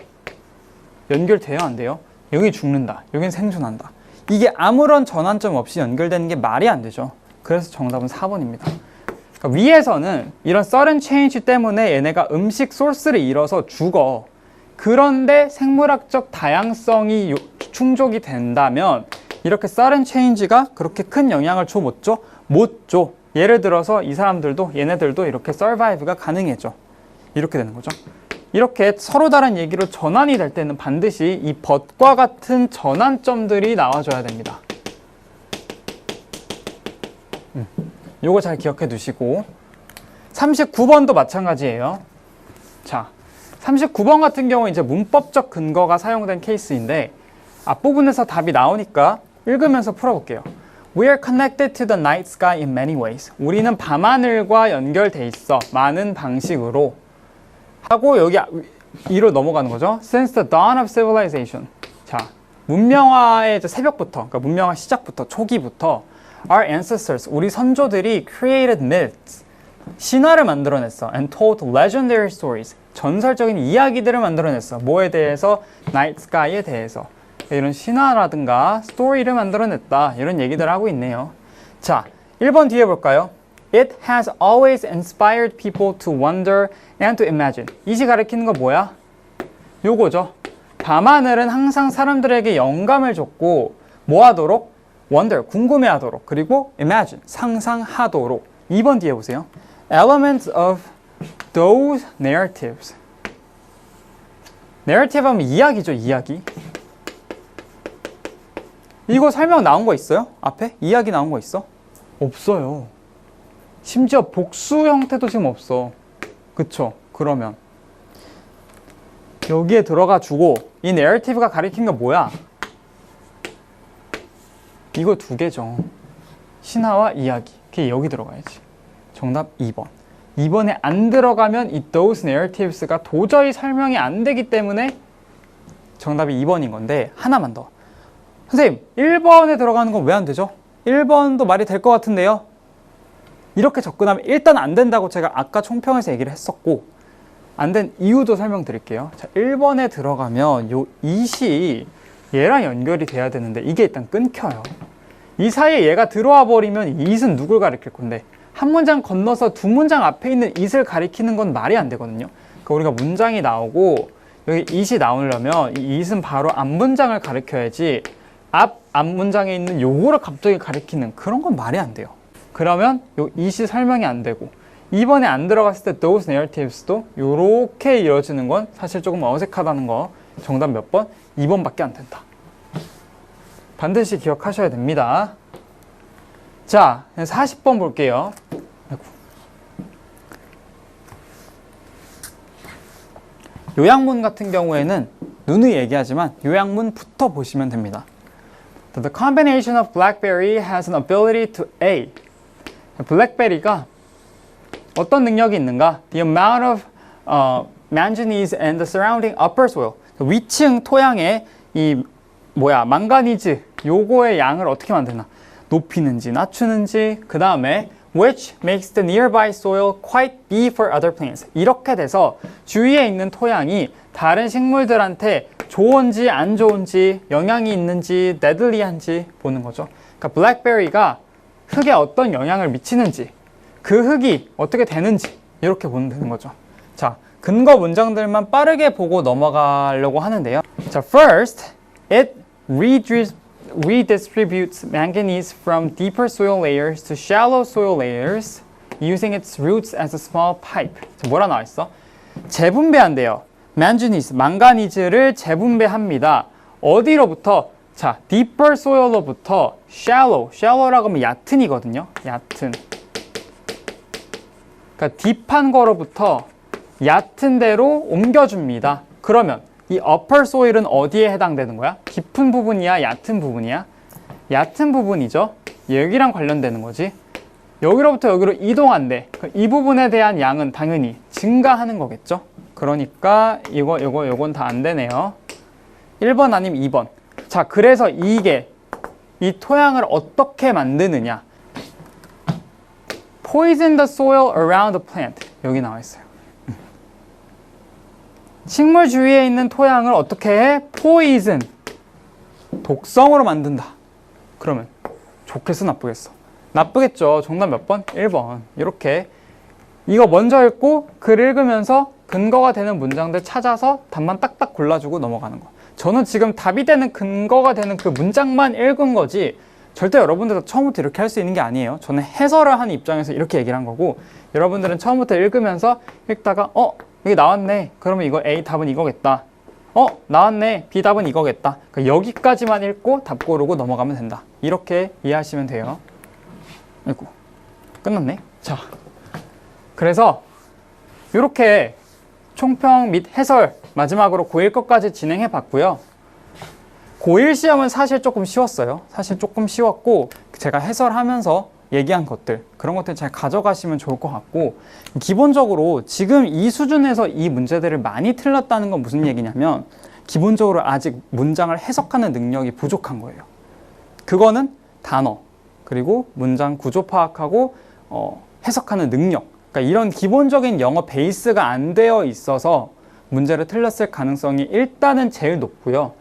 연결돼요? 안 돼요? 여기 죽는다. 여긴 생존한다. 이게 아무런 전환점 없이 연결되는 게 말이 안 되죠. 그래서 정답은 4번입니다. 그러니까 위에서는 이런 sudden change 때문에 얘네가 음식 소스를 잃어서 죽어. 그런데 생물학적 다양성이 충족이 된다면 이렇게 sudden change가 그렇게 큰 영향을 줘 못 줘? 못 줘. 예를 들어서 이 사람들도 얘네들도 이렇게 survive가 가능해져. 이렇게 되는 거죠. 이렇게 서로 다른 얘기로 전환이 될 때는 반드시 이 but과 같은 전환점들이 나와줘야 됩니다. 요거 잘 기억해 두시고 39번도 마찬가지예요. 자, 39번 같은 경우 이제 문법적 근거가 사용된 케이스인데 앞부분에서 답이 나오니까 읽으면서 풀어볼게요. We are connected to the night sky in many ways. 우리는 밤하늘과 연결돼 있어. 많은 방식으로. 하고 여기 위로 넘어가는 거죠. Since the dawn of civilization. 자, 문명화의 새벽부터, 그러니까 문명화 시작부터, 초기부터 Our ancestors, 우리 선조들이 created myths, 신화를 만들어냈어. And told legendary stories, 전설적인 이야기들을 만들어냈어. 뭐에 대해서? Night sky에 대해서. 이런 신화라든가 스토리를 만들어냈다. 이런 얘기들을 하고 있네요. 자, 1번 뒤에 볼까요? It has always inspired people to wonder and to imagine. 이시 가리키는 거 뭐야? 요거죠. 밤하늘은 항상 사람들에게 영감을 줬고 뭐 하도록? wonder, 궁금해하도록. 그리고 imagine, 상상하도록. 2번 뒤에 보세요. Elements of those narratives. narrative 하면 이야기죠, 이야기. 이거 설명 나온 거 있어요? 앞에? 이야기 나온 거 있어? 없어요. 심지어 복수 형태도 지금 없어. 그쵸? 그러면 여기에 들어가 주고 이 narrative가 가리킨 거 뭐야? 이거 두 개죠. 신화와 이야기. 그게 여기 들어가야지. 정답 2번. 2번에 안 들어가면 이 those narratives가 도저히 설명이 안 되기 때문에 정답이 2번인 건데 하나만 더. 선생님, 1번에 들어가는 건 왜 안 되죠? 1번도 말이 될 것 같은데요? 이렇게 접근하면 일단 안 된다고 제가 아까 총평에서 얘기를 했었고 안 된 이유도 설명드릴게요. 자, 1번에 들어가면 요 it이 얘랑 연결이 돼야 되는데 이게 일단 끊겨요. 이 사이에 얘가 들어와 버리면 이 it은 누굴 가리킬 건데 한 문장 건너서 두 문장 앞에 있는 it을 가리키는 건 말이 안 되거든요. 그러니까 우리가 문장이 나오고 여기 it이 나오려면 이 it은 바로 앞 문장을 가리켜야지 앞 문장에 있는 요거를 갑자기 가리키는 그런 건 말이 안 돼요. 그러면 요 it이 설명이 안 되고 2번에 안 들어갔을 때 those narratives도 요렇게 이어지는 건 사실 조금 어색하다는 거. 정답 몇 번? 2번밖에 안 된다. 반드시 기억하셔야 됩니다. 자, 40번 볼게요. 요약문 같은 경우에는 누누이 얘기하지만 요약문부터 보시면 됩니다. The combination of BlackBerry has an ability to A. 블랙베리가 어떤 능력이 있는가? The amount of manganese and the surrounding upper soil. 위층 토양에 이 망가니즈 요거의 양을 어떻게 만드나? 높이는지 낮추는지. 그 다음에 which makes the nearby soil quite B for other plants. 이렇게 돼서 주위에 있는 토양이 다른 식물들한테 좋은지 안 좋은지, 영향이 있는지, 데들리한지 보는 거죠. 그러니까 블랙베리가 흙에 어떤 영향을 미치는지, 그 흙이 어떻게 되는지 이렇게 보면 되는 거죠. 자, 근거 문장들만 빠르게 보고 넘어가려고 하는데요. 자, first, it redistributes manganese from deeper soil layers to shallow soil layers using its roots as a small pipe. 자, 뭐라 나와 있어? 재분배한대요. 망가니즈를 재분배합니다. 어디로부터? 자, deeper soil로부터 shallow라고 하면 얕은이거든요. 얕은. 그러니까 딥한 거로부터 얕은 데로 옮겨줍니다. 그러면 이 upper soil은 어디에 해당되는 거야? 깊은 부분이야? 얕은 부분이야? 얕은 부분이죠. 여기랑 관련되는 거지. 여기로부터 여기로 이동한대. 이 부분에 대한 양은 당연히 증가하는 거겠죠. 그러니까 요건 다 안 되네요. 1번 아니면 2번. 자, 그래서 이게 이 토양을 어떻게 만드느냐. Poison the soil around the plant. 여기 나와 있어요. 식물 주위에 있는 토양을 어떻게 해? Poison. 독성으로 만든다. 그러면 좋겠어, 나쁘겠어? 나쁘겠죠. 정답 몇 번? 1번. 이렇게 이거 먼저 읽고 글 읽으면서 근거가 되는 문장들 찾아서 답만 딱딱 골라주고 넘어가는 거. 저는 지금 답이 되는 근거가 되는 그 문장만 읽은 거지 절대 여러분들도 처음부터 이렇게 할 수 있는 게 아니에요. 저는 해설을 하는 입장에서 이렇게 얘기를 한 거고 여러분들은 처음부터 읽으면서 읽다가 여기 나왔네. 그러면 이거 A 답은 이거겠다. 나왔네. B 답은 이거겠다. 그러니까 여기까지만 읽고 답 고르고 넘어가면 된다. 이렇게 이해하시면 돼요. 아이고, 끝났네. 자, 그래서 이렇게 총평 및 해설 마지막으로 고1 것까지 진행해 봤고요. 고1 시험은 사실 조금 쉬웠어요. 사실 조금 쉬웠고 제가 해설하면서 얘기한 것들 그런 것들 잘 가져가시면 좋을 것 같고 기본적으로 지금 이 수준에서 이 문제들을 많이 틀렸다는 건 무슨 얘기냐면 기본적으로 아직 문장을 해석하는 능력이 부족한 거예요. 그거는 단어 그리고 문장 구조 파악하고 해석하는 능력 그러니까 이런 기본적인 영어 베이스가 안 되어 있어서 문제를 틀렸을 가능성이 일단은 제일 높고요.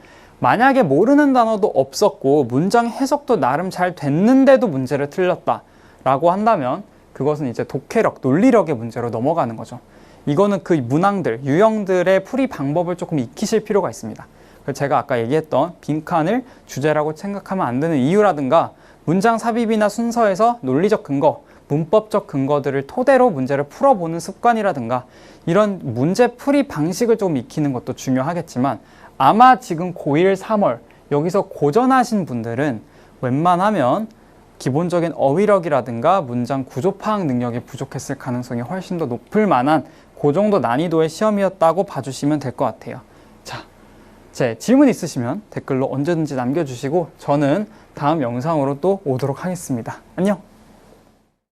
만약에 모르는 단어도 없었고 문장 해석도 나름 잘 됐는데도 문제를 틀렸다라고 한다면 그것은 이제 독해력, 논리력의 문제로 넘어가는 거죠. 이거는 그 문항들, 유형들의 풀이 방법을 조금 익히실 필요가 있습니다. 그래서 제가 아까 얘기했던 빈칸을 주제라고 생각하면 안 되는 이유라든가 문장 삽입이나 순서에서 논리적 근거, 문법적 근거들을 토대로 문제를 풀어보는 습관이라든가 이런 문제 풀이 방식을 좀 익히는 것도 중요하겠지만 아마 지금 고1, 3월 여기서 고전하신 분들은 웬만하면 기본적인 어휘력이라든가 문장 구조 파악 능력이 부족했을 가능성이 훨씬 더 높을 만한 그 정도 난이도의 시험이었다고 봐주시면 될 것 같아요. 자, 제 질문 있으시면 댓글로 언제든지 남겨주시고 저는 다음 영상으로 또 오도록 하겠습니다. 안녕!